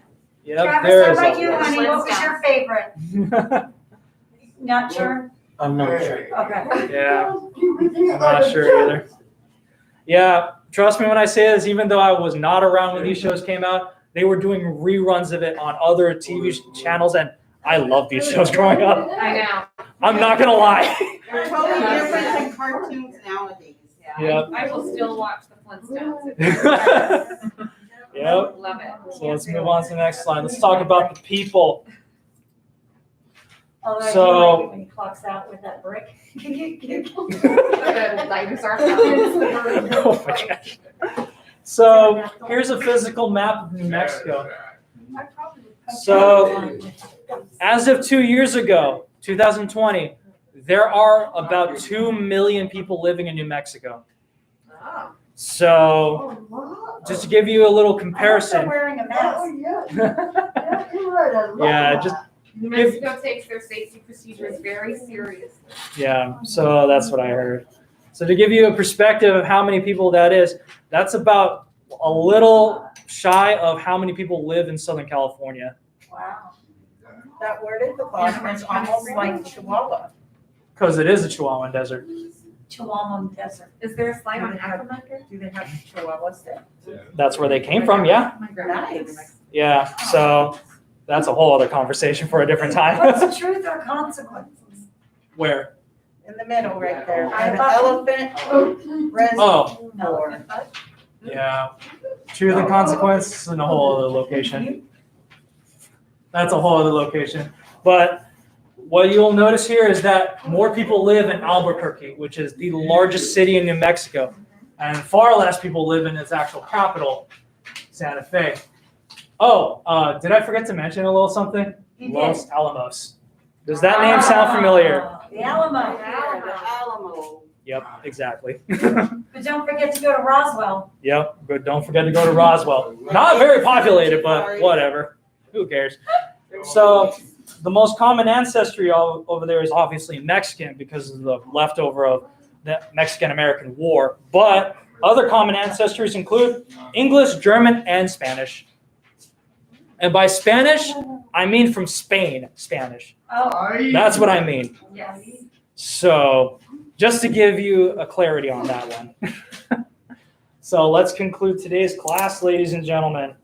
yep. Travis, There how is about you, a honey? What was your favorite? list. Not sure? I'm not sure. Okay. Yeah, I'm not sure either. Yeah, trust me when I say this, even though I was not around when these shows came out, they were doing reruns of it on other TV channels, and I love these shows growing up. I know. I'm not gonna lie. They're totally different than cartoons nowadays. Yep. I will still watch the Flintstones. Yep. Love it. So let's move on to the next slide. Let's talk about the people. Although I do So- like it when he clocks out with that brick. The dinosaur. Oh my gosh. So here's a physical map of New Mexico. So as of 2 years ago, 2020, there are about 2 million people living in New Mexico. So just to give you a little I'm comparison. wearing a mask. Yeah, just New Mexico takes their safety procedures very seriously. yeah, so that's what I heard. So to give you a perspective of how many people that is, that's about a little shy of how many people live in Southern California. Wow. That word at the bottom is almost like Chihuahua. Because it is a Chihuahuan desert. Chihuahua Desert. Is there a slide on Acrobacker? Do they have Chihuahuas there? That's where they came from, yeah. Nice. Yeah, so that's a whole other conversation for a different What's time. the truth or consequences? Where? In the middle right there. I An thought- elephant Oh, reservoir. yeah. Truth and consequence in a whole other location. That's a whole other location. But what you'll notice here is that more people live in Albuquerque, which is the largest city in New Mexico. And far less people live in its actual capital, Santa Fe. Oh, did I forget to mention a little something? You did. Los Alamos. Does that name sound familiar? The Alamo. Alamo. Yep, exactly. But don't forget to go to Roswell. Yep, but don't forget to go to Roswell. Not very populated, but whatever. Who cares? So the most common ancestry over there is obviously Mexican because of the leftover of the Mexican-American War. But other common ancestries include English, German, and Spanish. And by Spanish, I mean from Spain, Spanish. Oh, That's what I mean. yes. So just to give you a clarity on that one. So let's conclude today's class, ladies and gentlemen.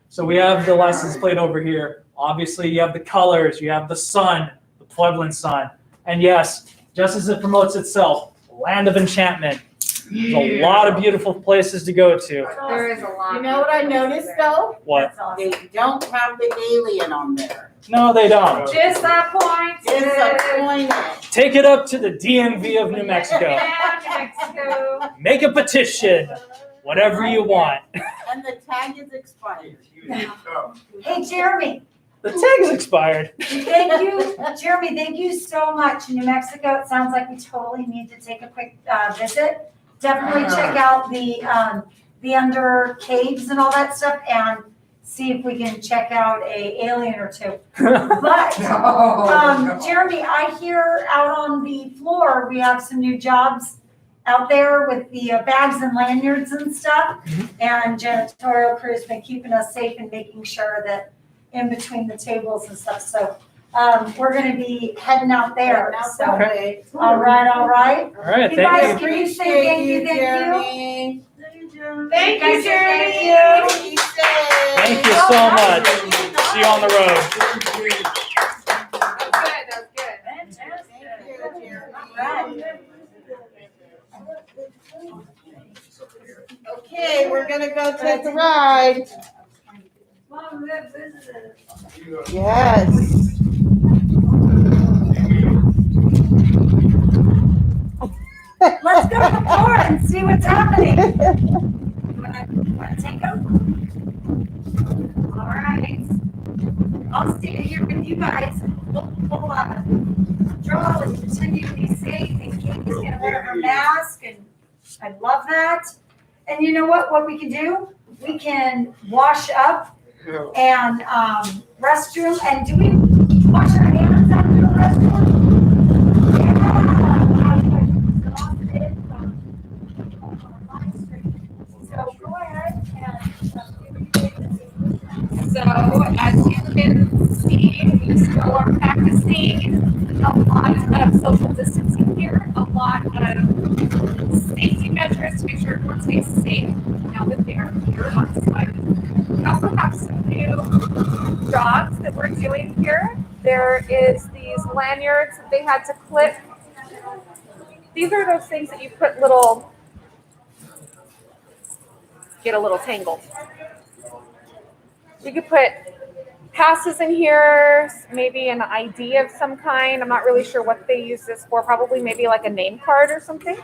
So we have the lessons played over here. Obviously, you have the colors, you have the sun, the Pueblan sun. And yes, just as it promotes itself, land of enchantment. There's a lot of beautiful places to go to. There is a lot. You know what I noticed though? What? That's awesome. They don't have the alien on there. No, they don't. Disappointed. Disappointed. Take it up to the DMV of New Mexico. Yeah, New Mexico. Make a petition. Whatever you want. And the tag is expired. Hey, Jeremy, The tag is expired. thank you. Jeremy, thank you so much. New Mexico, it sounds like we totally need to take a quick visit. Definitely check out the under caves and all that stuff and see if we can check out a alien or two. But Jeremy, I hear out on the floor, we have some new jobs out there with the bags and lanyards and stuff. And janitorial crew's been keeping us safe and making sure that in between the tables and stuff. So we're gonna be heading out there. So, all right. All right, You guys, thank you. can you say thank you, thank Jeremy. Thank you, Jeremy. Be safe. Thank you so much. See you on the road. That's good. Thank you, Jeremy. Okay, we're gonna go take a ride. Yes. Let's go to the floor and see what's happening. Wanna take them? All right. I'll stay here with you guys. We'll draw and continue to be safe and Katie's gonna wear her mask and I love that. And you know what we can do? We can wash up and restroom. And do we wash our hands after the restroom? So go ahead and So as you can see, we still are practicing a lot of social distancing here, a lot of safety measures to make sure everyone stays safe now that they are here on site. We also have some new jobs that we're doing here There is these lanyards that they had to clip. These are those things that you put little, get a little tangled. You could put passes in here, maybe an ID of some kind. I'm not really sure what they use this for. Probably maybe like a name card or something.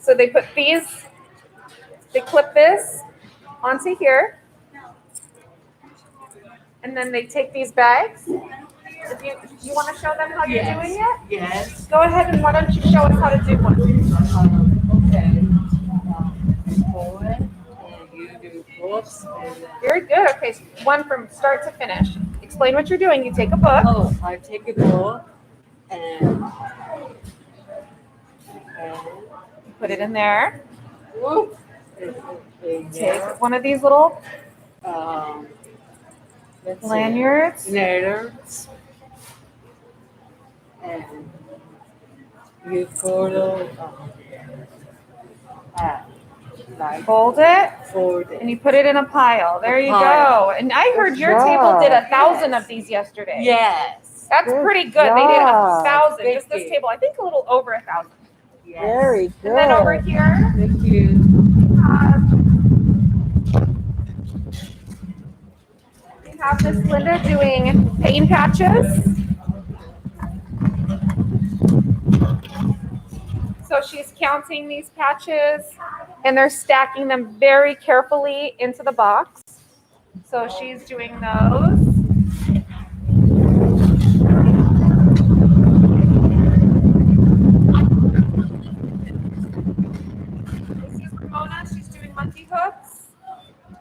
So they put these, they clip this onto here. And then they take these bags. If you want to show them how you're doing it? Yes. Go ahead and why don't you show us how to do one? Okay. Pull it, and you do pull-ups. Very good. Okay, so one from start to finish. Explain what you're doing. You take a book. Oh, I take a book and Put it in there. whoop, Take one of these little let's lanyards. see, letters, and you follow like Fold it. fold And it. you put it in a pile. There you Pile. go. And I heard your table did 1,000 of these yesterday. Yes. That's pretty good. They did job. 1,000. Just Thank this you. table. I think a little over 1,000. Yes. Very good. And then over here, Thank you. we have Miss Linda doing paint patches. So she's counting these patches and they're stacking them very carefully into the box. So she's doing those. This is Ramona. She's doing monkey hooks.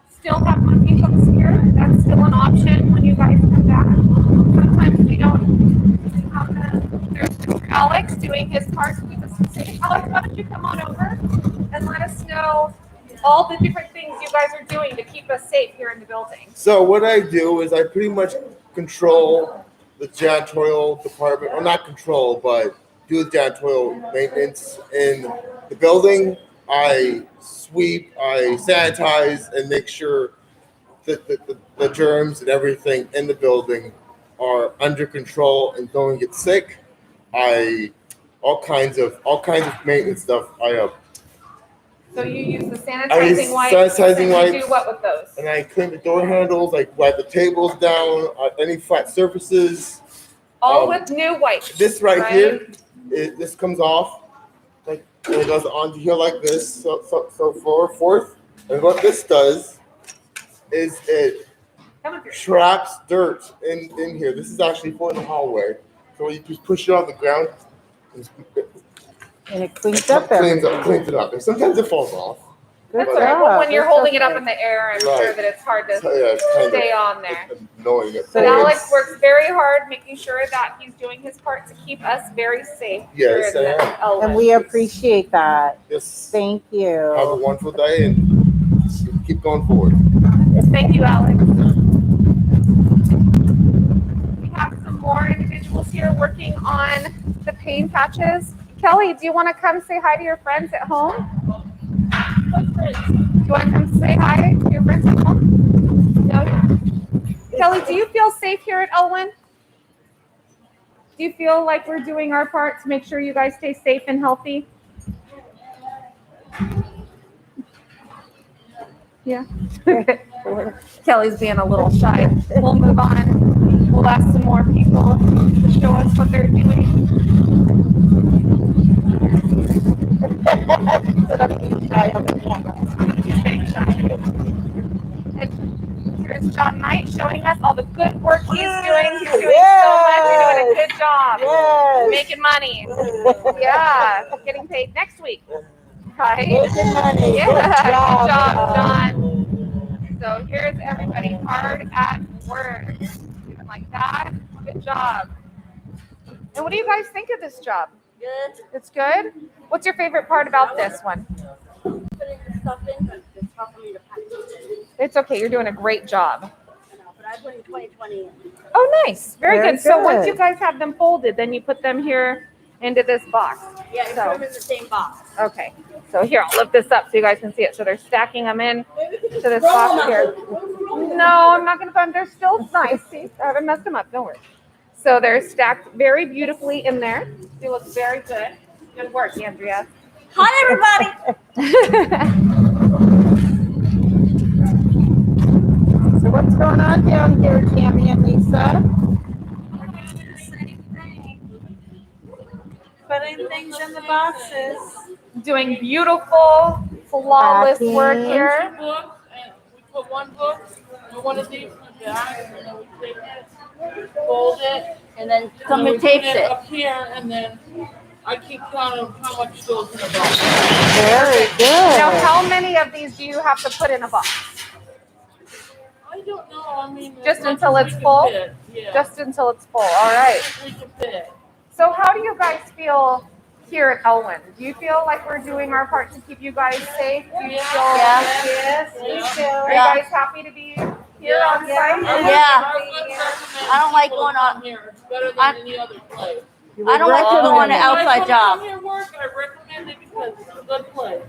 Still have monkey hooks here. That's still an option when you guys come back. Sometimes we don't have them. There's Mr. Alex doing his part to keep us safe. Alex, why don't you come on over and let us know all the different things you guys are doing to keep us safe here in the building. So what I do is I pretty much control the janitorial department, or not control, but do the janitorial maintenance in the building. I sweep, I sanitize, and make sure that the germs and everything in the building are under control and don't get sick. All kinds of maintenance stuff. So you use the I use sanitizing wipes. sanitizing and you wipes. do what with those? And I clean the door handles, like wipe the tables down, any flat surfaces. All with new wipes. This right here, this comes off, like, and it goes onto here like this, so forth. And what this does is it Come up here. traps dirt in here. This is actually for the hallway. So you just push it on the ground, And it cleans up everything. cleans it up. And sometimes it falls off. Good That's all right. Well, job. when you're That's holding it up okay. in the air, I'm Right. sure that it's hard to So, yeah, it's kind stay on there. of annoying. So But it's- Alex works very hard making sure that he's doing his part to keep us very safe. Yes, here in I am. Elwyn. And we appreciate that. Yes. Thank Have a you. wonderful day and keep going forward. Thank you, Alex. We have some more individuals here working on the paint patches. Kelly, do you want to come say hi to your friends at home? What friends? Do you want to come say hi to your friends at home? No? Kelly, do you feel safe here at Elwyn? Do you feel like we're doing our part to make sure you guys stay safe and healthy? Yeah. Kelly's being a little shy. We'll move on. We'll ask some more people to show us what they're doing. And here's John Knight showing us all the good work he's doing. He's doing so much. You're doing a good job. Yes. Making money. Yeah. Getting paid next week. Right? Making money. Yeah, Good job, John. So here's everybody hard at work. Doing like that. Good job. And what do you guys think of this job? Good. It's good? What's your favorite part about this one? Putting the stuff in, but it's tough for me to package it. It's okay. You're doing a great job. But I put in 2020 in. Oh, nice. Very Very good. So once good. you guys have them folded, then you put them here into this box. Yeah, you So- put them in the same box. Okay. So here, I'll lift this up so you guys can see it. So they're stacking them in to this box here. No, I'm not going to put them. They're still nice. See, I haven't messed them up. Don't worry. So they're stacked very beautifully in there. They look very good. Good work, Andrea. Hi, everybody. So what's going on down here, Tammy and Lisa? Putting things in the boxes. Doing beautiful, flawless Packing. work here. Books, and we put one book in one of these in the back, and then we take it, fold it, And then and come then and we tape put it. up here, and then I keep count of how much goes in the box. Very Now, good. how many of these do you have to put in a box? I don't know, I mean. as Just much until as it's we can full? fit, Yeah. Just until it's full. All right. We can fit. So how do you guys feel here at Elwyn? Do you feel like we're doing our part to keep you guys safe? Do you feel, Yes, we do. are you Yeah. guys happy to be here on site? Yeah. I don't like going going on- here. It's better than I- any other place. You I would don't like to go on recommend an it. outside job. When I come here work, I recommend it because it's a good place.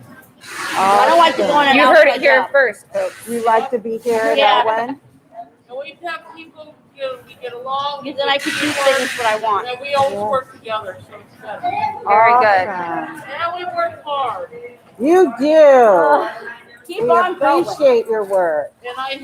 I don't like to go on an You outside heard it here job. first, folks. You like to be here at Yeah. Elwyn? And we have people, we get along. Because then I can do things what I want. And we always work together, so it's better. Very good. Awesome. And we work hard. You do. Keep We on going. appreciate your work. And I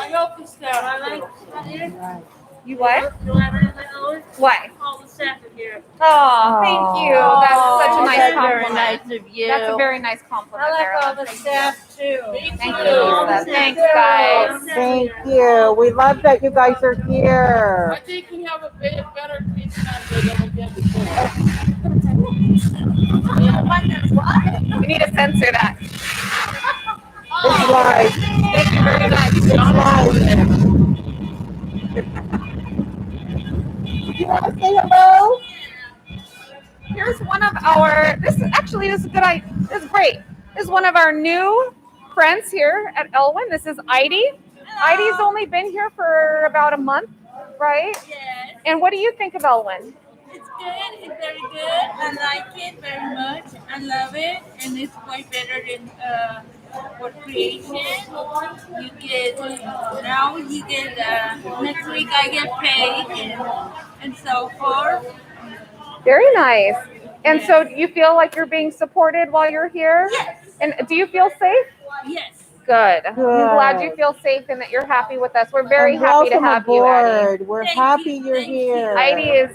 help the staff. too. You what? What? What? All the staff are here. Oh, thank you. That's such a nice That's very compliment. nice of you. That's a very nice compliment. I there, like all Ellen. the staff too. Me Thank too. you, Lisa. Thanks, guys. Thank you. We love that you guys are I here. think we have a better team than we did before. We need to censor that. It's live. Thank you very much. It's live. You want to say hello? Here's one of our, this is a good idea. This is great. This is one of our new friends here at Elwyn. This is Heidi. Heidi's only been here for about a month, right? Yes, And what do you think of Elwyn? it's good. It's very good. I like it very much. I love it, and it's way better than for creation. You get now. You get next week. I get paid, and so forth. Very nice. And so you feel like you're being supported while you're here? Yes. And do you feel safe? Yes. Good. I'm glad you Good. feel safe and that you're happy with us. We're very And happy to welcome have you, Heidi. aboard. We're Thank happy you. you're Thank you. here. Heidi is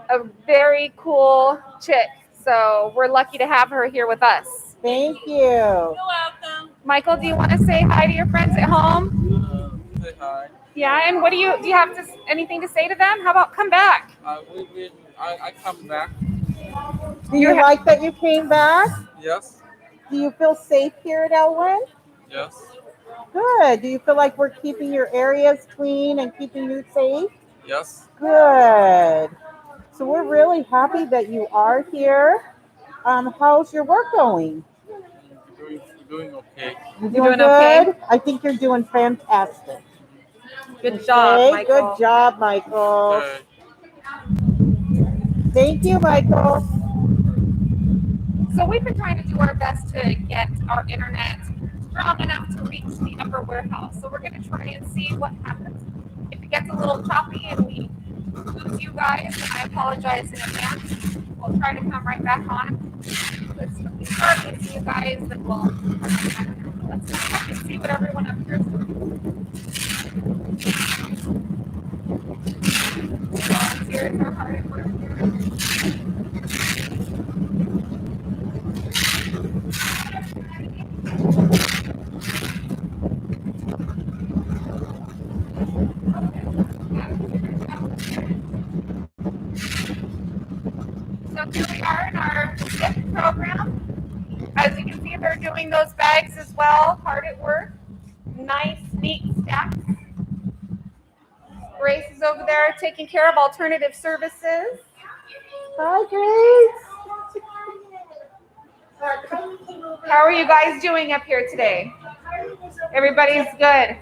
a very cool chick, so we're lucky to have her here with us. Thank you. You're welcome. Michael, do you want to say hi to your friends at home? Say hi. Yeah, and what do you have to anything to say to them? How about come back? I come back. Do you like that you came back? Yes. Do you feel safe here at Elwyn? Yes. Good. Do you feel like we're keeping your areas clean and keeping you safe? Yes. Good. So we're really happy that you are here. How's your work going? Doing okay. You're doing good? okay? I think you're doing fantastic. Good job, Okay, Michael. good job, Michael. Okay. Thank you, Michael. So we've been trying to do our best to get our internet strong enough to reach the upper warehouse. So we're going to try and see what happens. If it gets a little choppy and we lose you guys, I apologize in advance. We'll try to come right back on. Let's start to see you guys, and let's check and see what everyone up here is doing. Volunteers are hard at work here. So here we are in our SIP program. As you can see, they're doing those bags as well, hard at work. Nice, neat stacks. Grace is over there taking care of alternative services. Hi, Grace. How are you guys doing up here today? Everybody's good.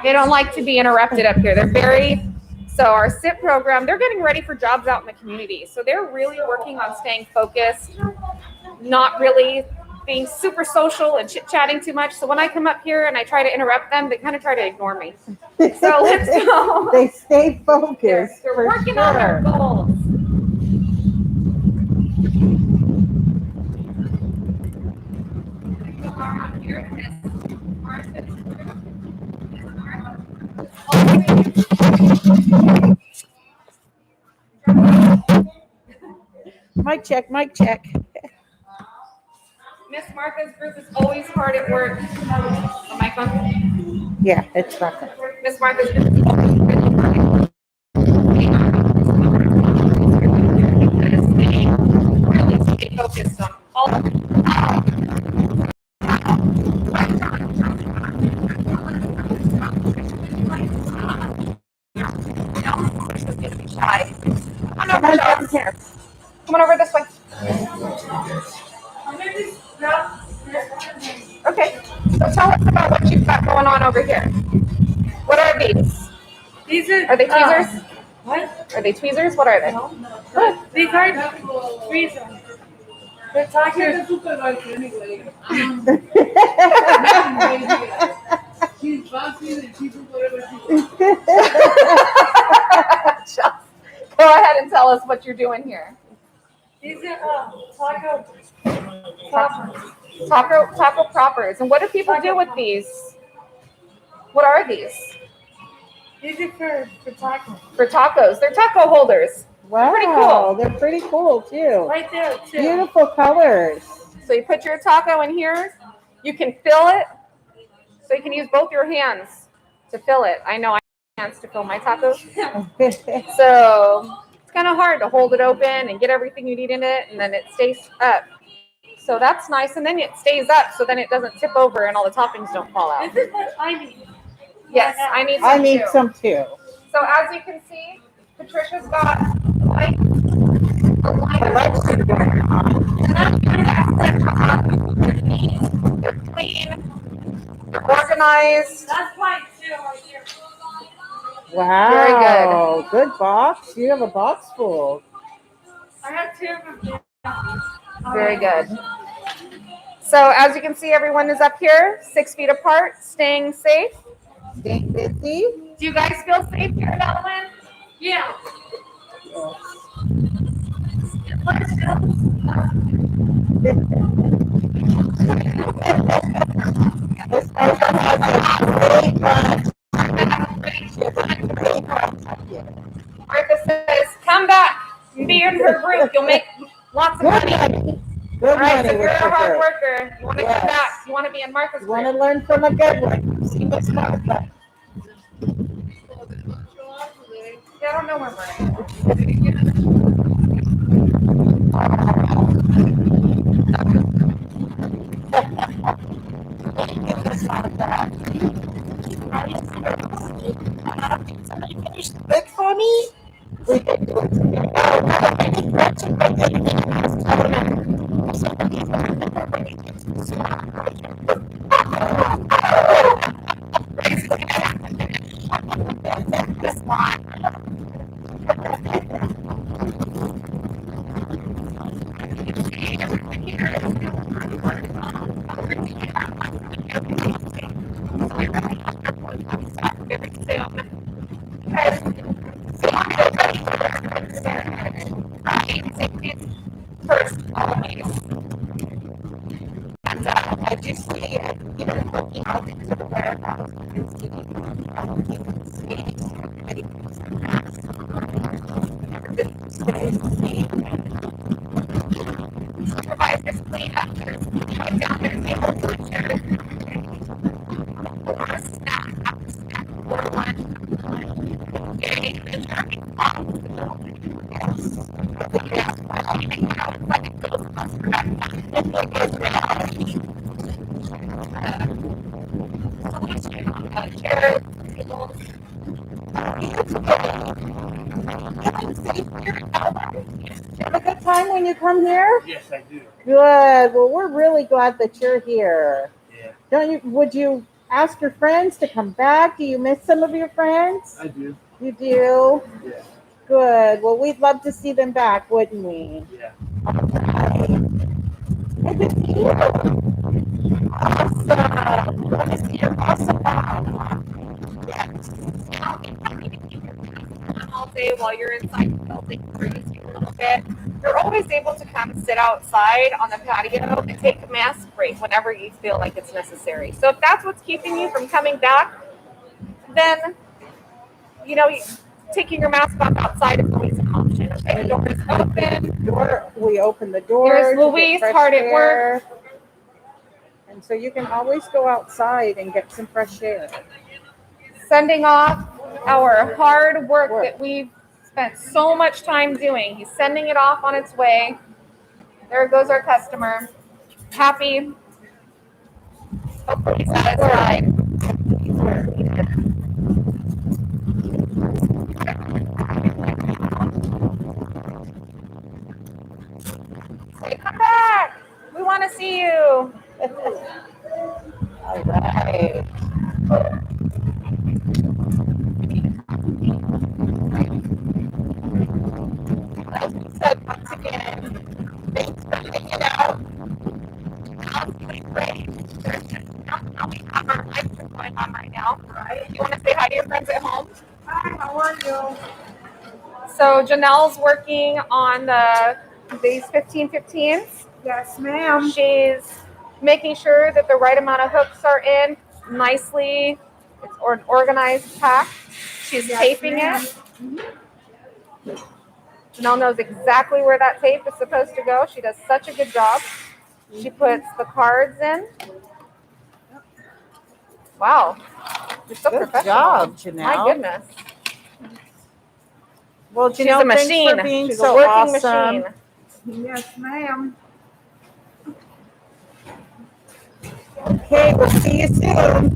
They don't like to be interrupted up here. They're very, so our SIP program, they're getting ready for jobs out in the community. So they're really working on staying focused, not really being super social and chit-chatting too much. So when I come up here and I try to interrupt them, they kind of try to ignore me. So let's go. They stay focused. They're for working on their sure. goals. Mic check, mic check. Miss Martha's group is always hard at work. The mic on? Yeah, it's not. Miss Martha's group is always really hard at work. Really stay focused on all of it. Come on over this way. Okay, so tell us about what you've got going on over here. What are these? Are they tweezers? What? Are they tweezers? What are they? These are tweezers. They're talking. She's bossy and she does whatever she Just go ahead and tell us what you're doing here. These are taco poppers. Taco proppers. And what do people do with these? What are these? These are for tacos. For tacos. They're taco holders. Wow, Pretty cool. They're pretty cool too. Right there, too. Beautiful colors. So you put your taco in here. You can fill it. So you can use both your hands to fill it. I know I have hands to fill my tacos. So it's kind of hard to hold it open and get everything you need in it, and then it stays up. So that's nice. And then it stays up so then it doesn't tip over and all the toppings don't fall out. This is what I need. Yes, I need some I need too. some too. So as you can see, Patricia's got like a They're clean, they're organized. That's white too, right here. Wow. Good box. You have a box full. I have two of them. Very good. So as you can see, everyone is up here, 6 feet apart, staying safe. Staying busy. Do you guys feel safe here at Elwyn? Yeah. Martha says, come back and be in her group. You'll make lots of money. Good All right, money so if you're with a hard her. worker, you want to Yes. come back. You want to be in Martha's You want group. to learn from a good one. See what's Martha. Yeah, I don't know where we're at. Look for me. First, always. And I do see, looking out into the warehouse, you can see, supervisors clean up, there's down there, table cleaners, or a snack, after snack, or lunch, okay, and Have a good time when you come here? Yes, I do. Good. Well, we're really glad that you're here. Yeah. Don't you? Would you ask your friends to come back? Do you miss some of your friends? I do. You do? Yeah. Good. Well, we'd love to see them back, wouldn't we? Yeah. All day while you're inside the building, freezing a little bit. You're always able to come sit outside on the patio and take a mask break whenever you feel like it's necessary. So if that's what's keeping you from coming back, then taking your mask off outside is always an option. Okay, the door is open. We open the door. Here's to get Louise, fresh hard at air. work. And so you can always go outside and get some fresh air. Sending off our hard work that we've spent so much time doing. He's sending it off on its way. There goes our customer. Happy. Hopefully satisfied. Say, come back. We want to see you. All right. Once again, thanks for hanging out. We have our live stream going on right now. You want to say hi to your friends at home? Hi, how are you? So Janelle's working on these 1515s. Yes, ma'am. She's making sure that the right amount of hooks are in nicely. It's an organized pack. She's taping it. Janelle knows exactly where that tape is supposed to go. She does such a good job. She puts the cards in. Wow. You're so Good professional. job, Janelle. My goodness. Well, She's Janelle, a machine. thanks for being She's so a working awesome. machine. Yes, ma'am. Okay, we'll see you soon.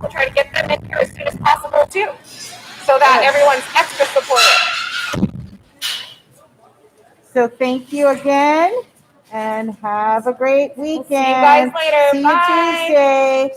We'll try to get them in here as soon as possible too, so that everyone's extra supportive. So thank you again, and have a great weekend. We'll see you guys later. See Bye. you Tuesday.